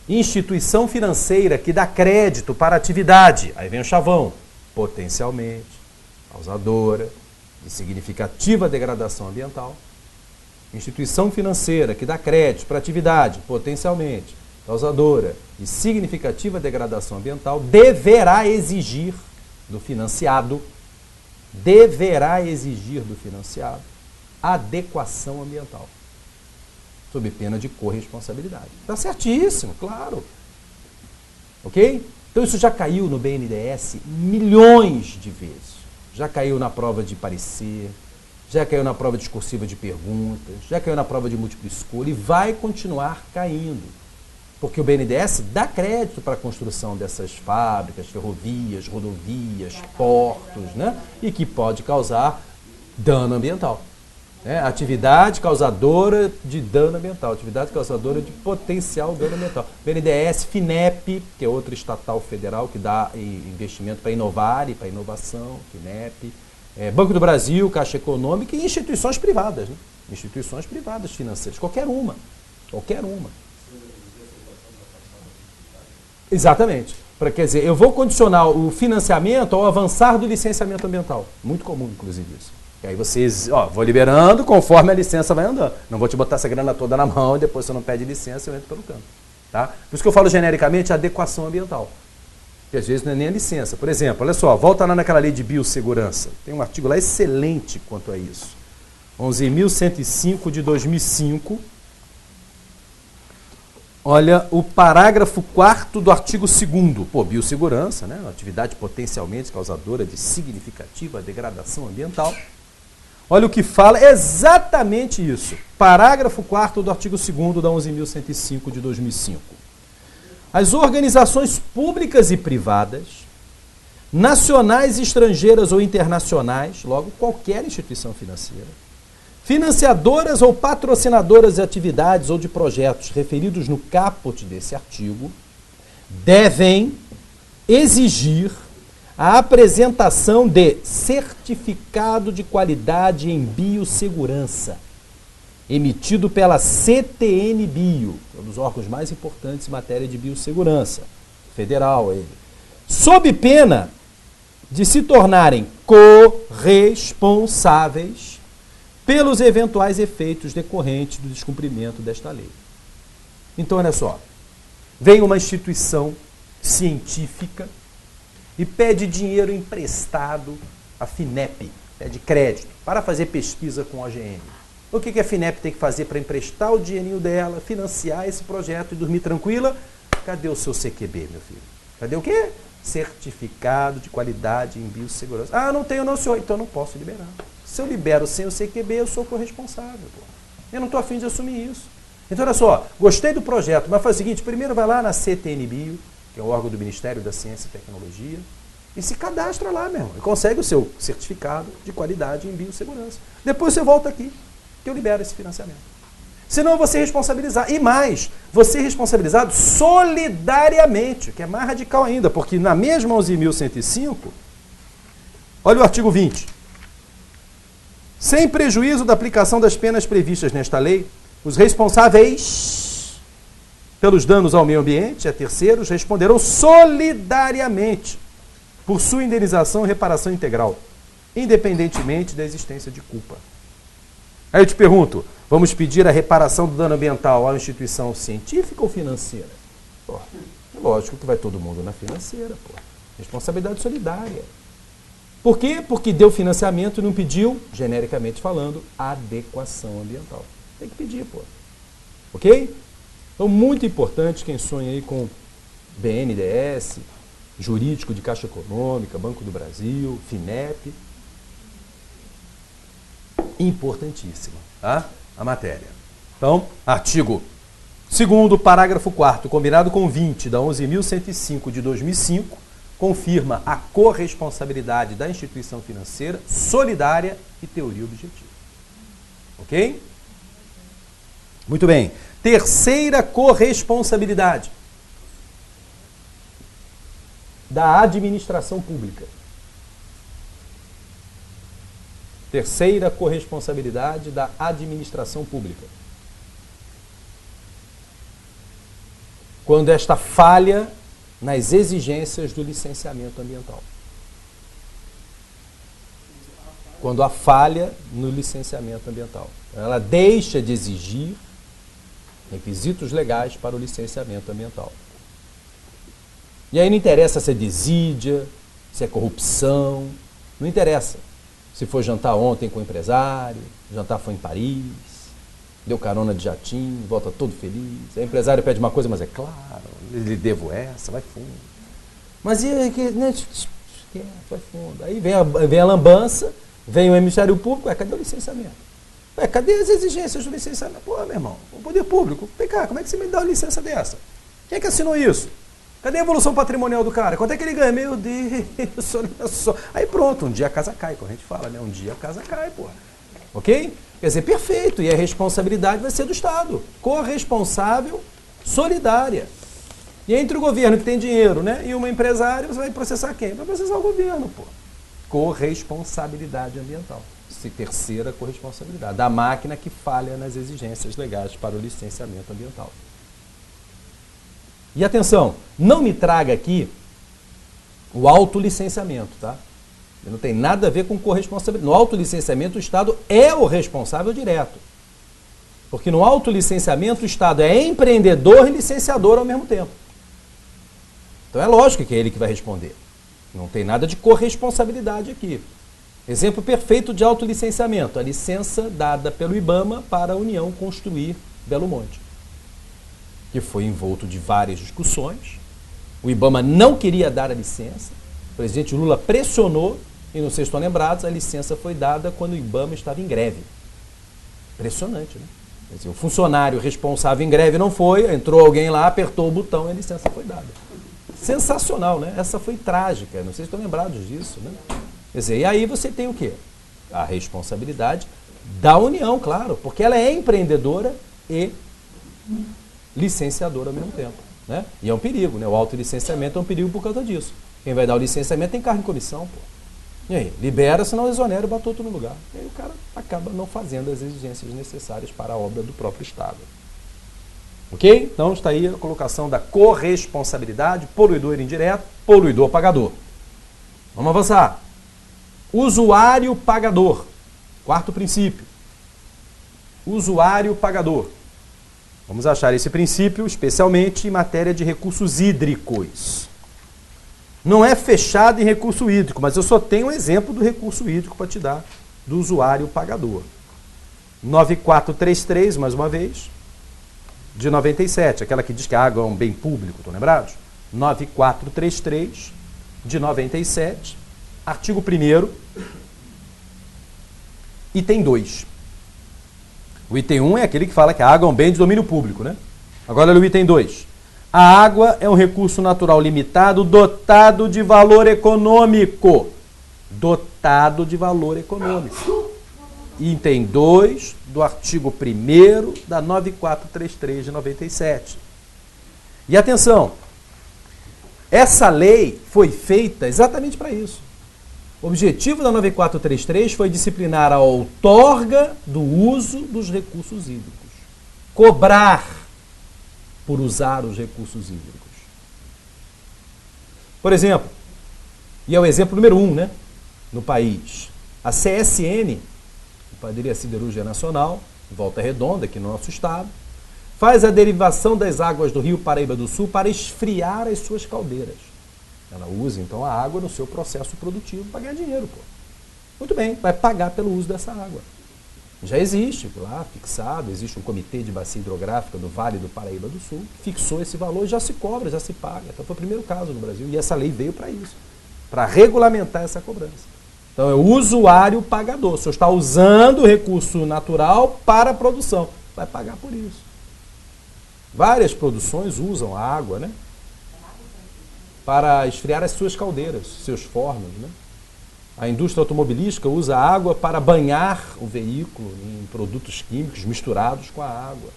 Instituição financeira que dá crédito para a atividade, aí vem o chavão, potencialmente causadora de significativa degradação ambiental. Instituição financeira que dá crédito para a atividade, potencialmente causadora de significativa degradação ambiental, deverá exigir do financiado adequação ambiental, sob pena de corresponsabilidade. Está certíssimo, claro. Ok? Então isso já caiu no BNDES milhões de vezes. Já caiu na prova de parecer, já caiu na prova discursiva de perguntas, já caiu na prova de múltipla escolha e vai continuar caindo. Porque o BNDES dá crédito para a construção dessas fábricas, ferrovias, rodovias, portos, né? E que pode causar dano ambiental. Atividade causadora de dano ambiental, atividade causadora de potencial dano ambiental. BNDES, FINEP, que é outra estatal federal que dá investimento para inovar e para inovação, FINEP, Banco do Brasil, Caixa Econômica e instituições privadas, né? Instituições privadas financeiras, qualquer uma. Exatamente. Quer dizer, eu vou condicionar o financiamento ao avançar do licenciamento ambiental. Muito comum, inclusive, isso. E aí vocês, vou liberando conforme a licença vai andando. Não vou te botar essa grana toda na mão e depois você não pede licença, eu entro pelo canto. Tá? Por isso que eu falo genericamente adequação ambiental. Que às vezes não é nem a licença. Por exemplo, olha só, volta lá naquela lei de biossegurança. Tem um artigo lá excelente quanto a isso. 11.105 de 2005. Olha o parágrafo 4º do artigo 2º. Biossegurança, né? Uma atividade potencialmente causadora de significativa degradação ambiental. Olha o que fala, exatamente isso. Parágrafo 4º do artigo 2º da 11.105 de 2005. As organizações públicas e privadas, nacionais, estrangeiras ou internacionais, logo qualquer instituição financeira, financiadoras ou patrocinadoras de atividades ou de projetos referidos no caput desse artigo, devem exigir a apresentação de certificado de qualidade em biossegurança, emitido pela CTN-Bio, um dos órgãos mais importantes em matéria de biossegurança, federal ele, sob pena de se tornarem corresponsáveis pelos eventuais efeitos decorrentes do descumprimento desta lei. Então, olha só, vem uma instituição científica e pede dinheiro emprestado à FINEP, pede crédito, para fazer pesquisa com a OGM. O que a FINEP tem que fazer para emprestar o dinheirinho dela, financiar esse projeto e dormir tranquila? Cadê o seu CQB, meu filho? Cadê o quê? Certificado de qualidade em biossegurança. Não tenho não, senhor. Então não posso liberar. Se eu libero sem o CQB, eu sou corresponsável. Eu não estou afim de assumir isso. Então, olha só, gostei do projeto, mas faz o seguinte, primeiro vai lá na CTN-Bio, que é o órgão do Ministério da Ciência e Tecnologia, e se cadastra lá, meu irmão, e consegue o seu certificado de qualidade em biossegurança. Depois você volta aqui, que eu libero esse financiamento. Senão eu vou ser responsabilizado. E mais, vou ser responsabilizado solidariamente, que é mais radical ainda, porque na mesma 11.105, olha o artigo 20. Sem prejuízo da aplicação das penas previstas nesta lei, os responsáveis pelos danos ao meio ambiente e a terceiros responderão solidariamente por sua indenização e reparação integral, independentemente da existência de culpa. Aí eu te pergunto, vamos pedir a reparação do dano ambiental à instituição científica ou financeira? É lógico que vai todo mundo na financeira, responsabilidade solidária. Por quê? Porque deu financiamento e não pediu, genericamente falando, adequação ambiental. Tem que pedir, ok? Então, muito importante, quem sonha aí com BNDES, jurídico de Caixa Econômica, Banco do Brasil, FINEP, importantíssima, tá? A matéria. Então, artigo 2º, parágrafo 4º, combinado com 20 da 11.105 de 2005, confirma a corresponsabilidade da instituição financeira solidária e teoria objetiva. Ok? Muito bem. Terceira corresponsabilidade da administração pública. Terceira corresponsabilidade da administração pública. Quando esta falha nas exigências do licenciamento ambiental. Quando há falha no licenciamento ambiental. Ela deixa de exigir, Requisitos legais para o licenciamento ambiental. E aí não interessa se é desídia, se é corrupção, não interessa. Se foi jantar ontem com o empresário, o jantar foi em Paris, deu carona de jatinho, volta todo feliz. Aí o empresário pede uma coisa, mas é claro, lhe devo essa, vai fundo. Mas e aí, né, vai fundo. Aí vem a lambança, vem o Ministério Público, cadê o licenciamento? Cadê as exigências do licenciamento? Pô, meu irmão, o poder público, vem cá, como é que você me dá uma licença dessa? Quem é que assinou isso? Cadê a evolução patrimonial do cara? Quanto é que ele ganha? Meu Deus, olha só. Aí pronto, um dia a casa cai, como a gente fala, né? Um dia a casa cai, pô. Ok? Quer dizer, perfeito, e a responsabilidade vai ser do Estado. Corresponsável, solidária. E entre o governo que tem dinheiro, né, e uma empresária, você vai processar quem? Vai processar o governo, pô. Corresponsabilidade ambiental. Terceira corresponsabilidade, da máquina que falha nas exigências legais para o licenciamento ambiental. E atenção, não me traga aqui o autolicenciamento, tá? Não tem nada a ver com corresponsabilidade. No autolicenciamento, o Estado é o responsável direto. Porque no autolicenciamento, o Estado é empreendedor e licenciador ao mesmo tempo. Então é lógico que é ele que vai responder. Não tem nada de corresponsabilidade aqui. Exemplo perfeito de autolicenciamento, a licença dada pelo IBAMA para a União construir Belo Monte, que foi envolto de várias discussões. O IBAMA não queria dar a licença, o presidente Lula pressionou e, não sei se estão lembrados, a licença foi dada quando o IBAMA estava em greve. Impressionante, né? Quer dizer, o funcionário responsável em greve não foi, entrou alguém lá, apertou o botão e a licença foi dada. Sensacional, né? Essa foi trágica, não sei se estão lembrados disso, né? Quer dizer, e aí você tem o quê? A responsabilidade da União, claro, porque ela é empreendedora e licenciadora ao mesmo tempo, né? E é um perigo, né? O autolicenciamento é um perigo por causa disso. Quem vai dar o licenciamento tem cargo em comissão, pô. E aí? Libera, senão exonera e bota outro no lugar. E aí o cara acaba não fazendo as exigências necessárias para a obra do próprio Estado. Ok? Então está aí a colocação da corresponsabilidade, poluidor indireto, poluidor pagador. Vamos avançar. Usuário pagador. Quarto princípio. Usuário pagador. Vamos achar esse princípio especialmente em matéria de recursos hídricos. Não é fechado em recurso hídrico, mas eu só tenho um exemplo do recurso hídrico para te dar, do usuário pagador. 9433, mais uma vez, de 97, aquela que diz que a água é um bem público, estão lembrados? 9433, de 97, artigo 1º, item 2. O item 1 é aquele que fala que a água é um bem de domínio público, né? Agora olha o item 2. A água é um recurso natural limitado dotado de valor econômico. Dotado de valor econômico. Item 2 do artigo 1º da 9433 de 97. E atenção, essa lei foi feita exatamente para isso. O objetivo da 9433 foi disciplinar a outorga do uso dos recursos hídricos. Cobrar por usar os recursos hídricos. Por exemplo, e é o exemplo número 1, né, no país, a CSN, Companhia Siderúrgica Nacional, em Volta Redonda, aqui no nosso estado, faz a derivação das águas do Rio Paraíba do Sul para esfriar as suas caldeiras. Ela usa, então, a água no seu processo produtivo para ganhar dinheiro, pô. Muito bem, vai pagar pelo uso dessa água. Já existe lá, fixado, existe um comitê de bacia hidrográfica do Vale do Paraíba do Sul, fixou esse valor, já se cobra, já se paga. Então foi o primeiro caso no Brasil, e essa lei veio para isso, para regulamentar essa cobrança. Então é o usuário pagador. O senhor está usando o recurso natural para a produção, vai pagar por isso. Várias produções usam a água, né, para esfriar as suas caldeiras, seus fornos, né? A indústria automobilística usa a água para banhar o veículo em produtos químicos misturados com a água,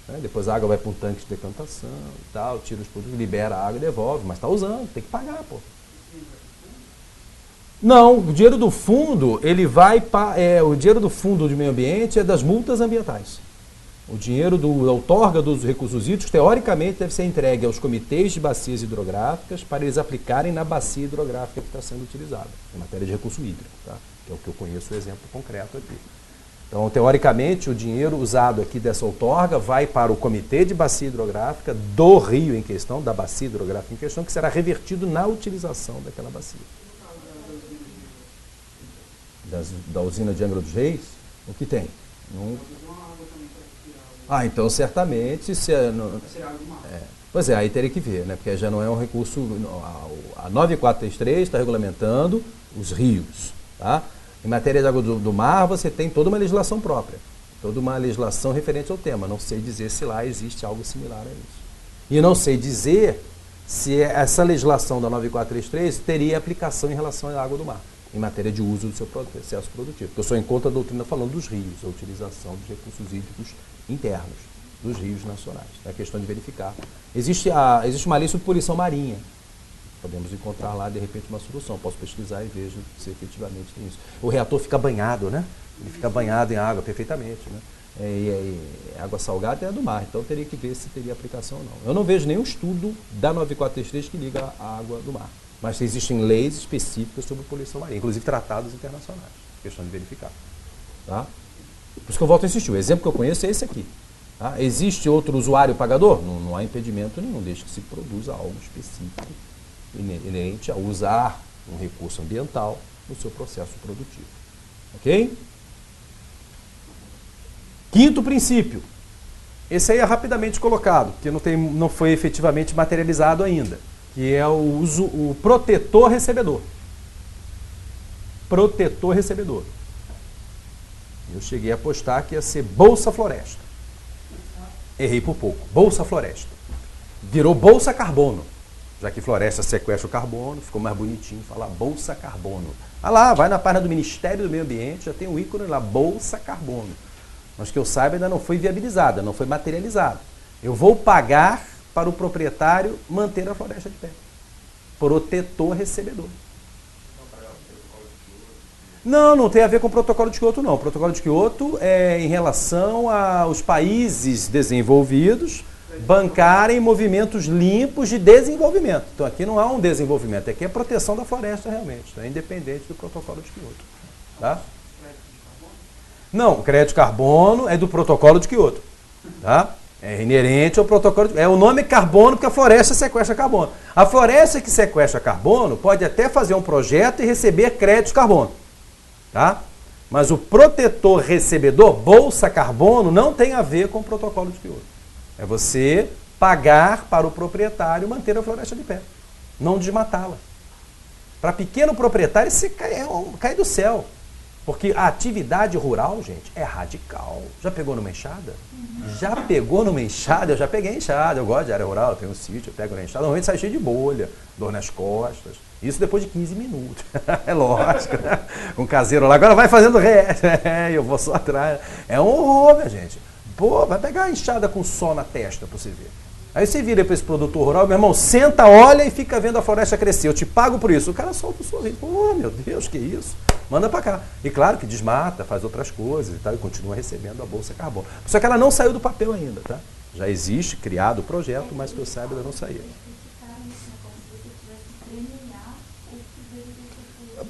né? Depois a água vai para um tanque de decantação e tal, tira os produtos, libera a água e devolve, mas está usando, tem que pagar, pô. Não, o dinheiro do fundo, ele vai para... o dinheiro do fundo de meio ambiente é das multas ambientais. O dinheiro da outorga dos recursos hídricos, teoricamente, deve ser entregue aos comitês de bacias hidrográficas para eles aplicarem na bacia hidrográfica que está sendo utilizada, em matéria de recurso hídrico, tá? Que é o que eu conheço o exemplo concreto aqui. Então, teoricamente, o dinheiro usado aqui dessa outorga vai para o Comitê de Bacia Hidrográfica do rio em questão, da bacia hidrográfica em questão, que será revertido na utilização daquela bacia. Da usina de Angra dos Reis, o que tem? Então certamente pois é, aí teria que ver, né? Porque já não é um recurso. A 9433 está regulamentando os rios, tá? Em matéria de água do mar, você tem toda uma legislação própria, toda uma legislação referente ao tema. Não sei dizer se lá existe algo similar a isso. E não sei dizer se essa legislação da 9433 teria aplicação em relação à água do mar, em matéria de uso do seu processo produtivo. Porque eu sou em conta da doutrina falando dos rios, a utilização dos recursos hídricos internos, dos rios nacionais. É questão de verificar. Existe uma lei sobre poluição marinha. Podemos encontrar lá, de repente, uma solução. Posso pesquisar e vejo se efetivamente tem isso. O reator fica banhado, né? Ele fica banhado em água perfeitamente, né? E água salgada é a do mar, então teria que ver se teria aplicação ou não. Eu não vejo nenhum estudo da 9433 que liga a água do mar. Mas existem leis específicas sobre poluição marinha, inclusive tratados internacionais. Questão de verificar. Tá? Por isso que eu volto a insistir. O exemplo que eu conheço é esse aqui. Tá? Existe outro usuário pagador? Não há impedimento nenhum, desde que se produza algo específico inerente a usar um recurso ambiental no seu processo produtivo. Ok? Quinto princípio. Esse aí é rapidamente colocado, porque não foi efetivamente materializado ainda, que é o protetor recebedor. Protetor recebedor. Eu cheguei a apostar que ia ser Bolsa Floresta. Errei por pouco. Bolsa Floresta. Virou Bolsa Carbono. Já que floresta sequestra o carbono, ficou mais bonitinho falar Bolsa Carbono. Lá, vai na página do Ministério do Meio Ambiente, já tem um ícone lá, Bolsa Carbono. Mas que eu saiba ainda não foi viabilizada, não foi materializada. Eu vou pagar para o proprietário manter a floresta de pé. Protetor recebedor. Não tem a ver com o protocolo de Kyoto, não. O protocolo de Kyoto é em relação aos países desenvolvidos bancarem movimentos limpos de desenvolvimento. Então aqui não há um desenvolvimento, aqui é proteção da floresta realmente, tá? Independente do protocolo de Kyoto. Tá? Não, o crédito de carbono é do protocolo de Kyoto. Tá? É inerente ao protocolo de... o nome é carbono porque a floresta sequestra carbono. A floresta que sequestra carbono pode até fazer um projeto e receber crédito de carbono. Tá? Mas o protetor recebedor, Bolsa Carbono, não tem a ver com o protocolo de Kyoto. É você pagar para o proprietário manter a floresta de pé, não desmatá-la. Para pequeno proprietário, isso cai do céu. Porque a atividade rural, gente, é radical. Já pegou numa enxada? Já pegou numa enxada? Eu já peguei enxada. Eu gosto de área rural, eu tenho um sítio, eu pego na enxada. Normalmente sai cheio de bolha, dor nas costas. Isso depois de 15 minutos. É lógico, né? Um caseiro lá, agora vai fazendo eu vou só atrás. É um horror, minha gente. Pô, vai pegar a enxada com sol na testa para você ver. Aí você vira para esse produtor rural, meu irmão, senta, olha e fica vendo a floresta crescer. Eu te pago por isso. O cara solta o sorriso. Pô, meu Deus, que isso? Manda para cá. E claro que desmata, faz outras coisas e tal, e continua recebendo a Bolsa Carbono. Só que ela não saiu do papel ainda, tá? Já existe, criado o projeto, mas que eu saiba, ainda não saiu.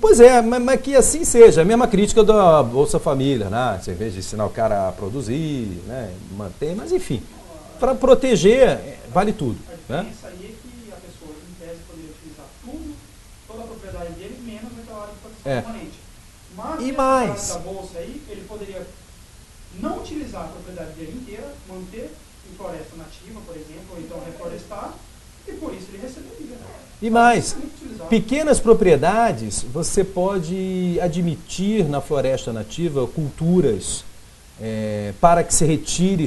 Pois é, mas que assim seja. A mesma crítica da Bolsa Família, né? Você vê de ensinar o cara a produzir, né? Manter, mas enfim. Para proteger, vale tudo. A diferença aí é que a pessoa, em tese, poderia utilizar tudo, toda a propriedade dele, menos naquela área de proteção permanente. Mas, e mais? Da bolsa aí, ele poderia não utilizar a propriedade dele inteira, manter em floresta nativa, por exemplo, ou então reflorestar, e por isso ele receberia. E mais, pequenas propriedades, você pode admitir na floresta nativa culturas para que se retire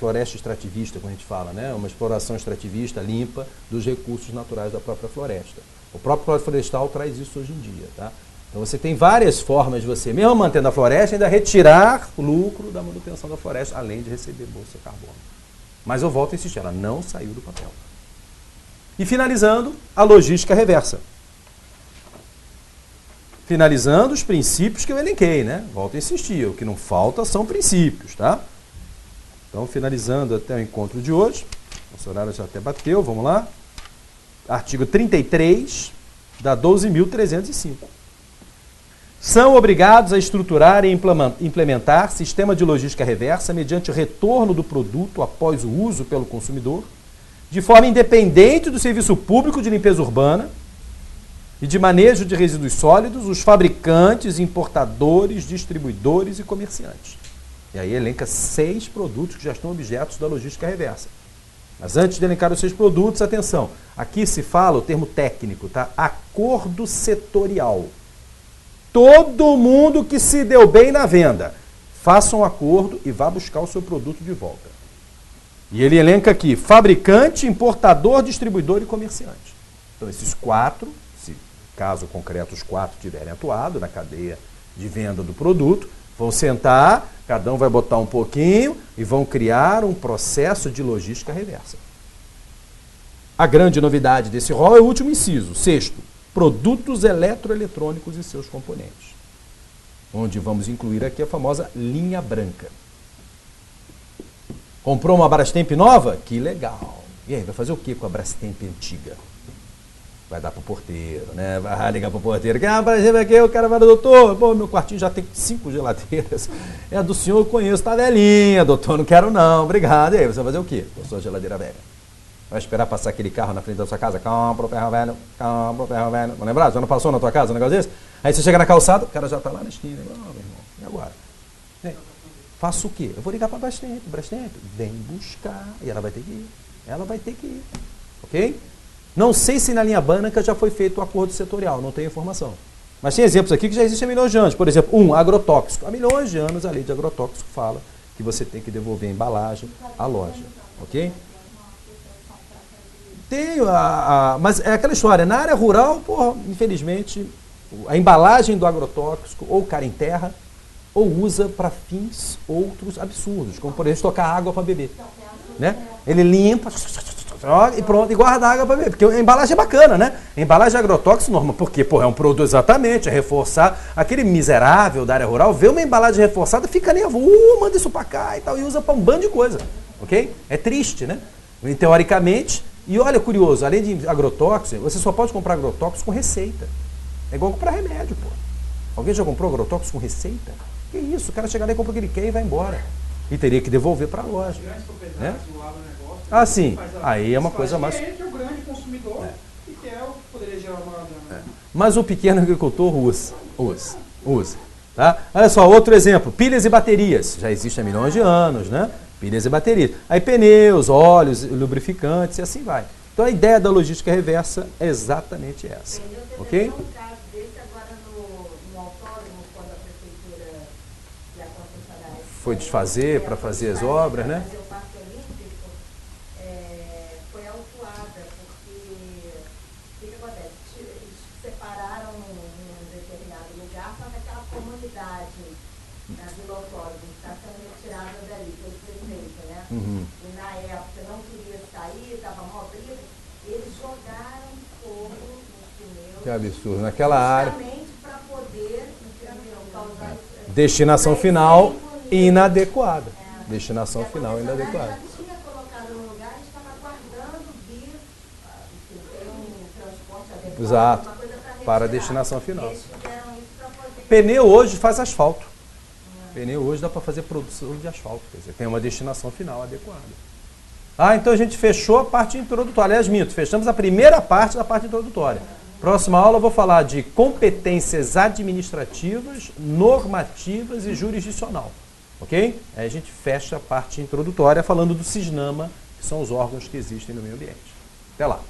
floresta extrativista, como a gente fala, né? Uma exploração extrativista limpa dos recursos naturais da própria floresta. O próprio Código Florestal traz isso hoje em dia. Tá? Então você tem várias formas de você, mesmo mantendo a floresta, ainda retirar o lucro da manutenção da floresta, além de receber Bolsa Carbono. Mas eu volto a insistir, ela não saiu do papel. E finalizando, a logística reversa. Finalizando os princípios que eu elenquei, né? Volto a insistir, o que não falta são princípios, tá? Então, finalizando até o encontro de hoje, nosso horário já até bateu, vamos lá. Artigo 33 da 12.305. são obrigados a estruturar e implementar sistema de logística reversa mediante o retorno do produto após o uso pelo consumidor, de forma independente do serviço público de limpeza urbana e de manejo de resíduos sólidos, os fabricantes, importadores, distribuidores e comerciantes. E aí elenca 6 produtos que já estão objetos da logística reversa. Mas antes de elencar os 6 produtos, atenção, aqui se fala o termo técnico, tá? Acordo setorial. Todo mundo que se deu bem na venda, faça um acordo e vá buscar o seu produto de volta. E ele elenca aqui, fabricante, importador, distribuidor e comerciante. Então esses 4, se caso concreto os 4 tiverem atuado na cadeia de venda do produto, vão sentar, cada um vai botar um pouquinho e vão criar um processo de logística reversa. A grande novidade desse rol é o último inciso, 6º, produtos eletroeletrônicos e seus componentes, onde vamos incluir aqui a famosa linha branca. Comprou uma Brastemp nova? Que legal! E aí, vai fazer o que com a Brastemp antiga? Vai dar pro porteiro, né? Vai ligar pro porteiro. Brastemp aqui, o cara vai, doutor, pô, meu quartinho já tem 5 geladeiras. É a do senhor, eu conheço, tá velhinha, doutor, não quero não, obrigado. E aí, você vai fazer o quê? Com a sua geladeira velha? Vai esperar passar aquele carro na frente da sua casa? Compra o ferro velho, compra o ferro velho. Não lembrar? Já não passou na tua casa um negócio desse? Aí você chega na calçada, o cara já tá lá na esquina. Meu irmão, e agora? Faço o quê? Eu vou ligar para a Brastemp, vem buscar. E ela vai ter que ir. Ela vai ter que ir. Ok? Não sei se na linha branca já foi feito o acordo setorial, não tenho informação. Mas tem exemplos aqui que já existem há milhões de anos. Por exemplo, agrotóxico. Há milhões de anos a lei de agrotóxico fala que você tem que devolver a embalagem à loja. Ok? Tenho, mas é aquela história, na área rural, porra, infelizmente, a embalagem do agrotóxico ou cai em terra ou usa para fins outros absurdos, como por exemplo, estocar água para beber. Né? Ele limpa e pronto, e guarda água para beber, porque a embalagem é bacana, né? A embalagem agrotóxica normal, porque porra, é um produto exatamente, é reforçar. Aquele miserável da área rural vê uma embalagem reforçada, fica nervoso, manda isso para cá e tal, e usa para um bando de coisa. Ok? É triste, né? E, teoricamente. E olha, curioso, além de agrotóxico, você só pode comprar agrotóxico com receita. É igual comprar remédio, pô. Alguém já comprou agrotóxico com receita? Que isso, o cara chega lá e compra o que ele quer e vai embora. E teria que devolver para a loja. Né? Ah, sim. Aí é uma coisa mais... Entre o grande consumidor e que é o que poderia gerar uma maior dano. Mas o pequeno agricultor usa. Tá? Olha só, outro exemplo, pilhas e baterias. Já existe há milhões de anos, né? Pilhas e baterias. Aí pneus, óleos, lubrificantes e assim vai. Então a ideia da logística reversa é exatamente essa. Ok? Um caso desse agora no autódromo, quando a prefeitura e a concessionária foi desfazer para fazer as obras, né? Fazer o Parque Olímpico, foi autuada, porque o que acontece? Eles separaram um determinado lugar, só que aquela comunidade da Vila Autódromo está sendo retirada dali pelo prefeito, né? E na época não queria sair, estava mó briga, eles jogaram fogo nos pneus. Que absurdo, naquela área. Justamente para poder causar destinação final inadequada. Destinação final inadequada. Já tinha colocado no lugar e estava aguardando vir, ter um transporte adequado, Exato, uma coisa para a retirar. destinação final. Eles fizeram isso para poder... Pneu hoje faz asfalto. Pneu hoje dá para fazer produção de asfalto, quer dizer, tem uma destinação final adequada. Ah, então a gente fechou a parte introdutória. Aliás, minto, fechamos a primeira parte da parte introdutória. Próxima aula eu vou falar de competências administrativas, normativas e jurisdicional. Ok? Aí a gente fecha a parte introdutória falando do CISNAMA, que são os órgãos que existem no meio ambiente. Até lá!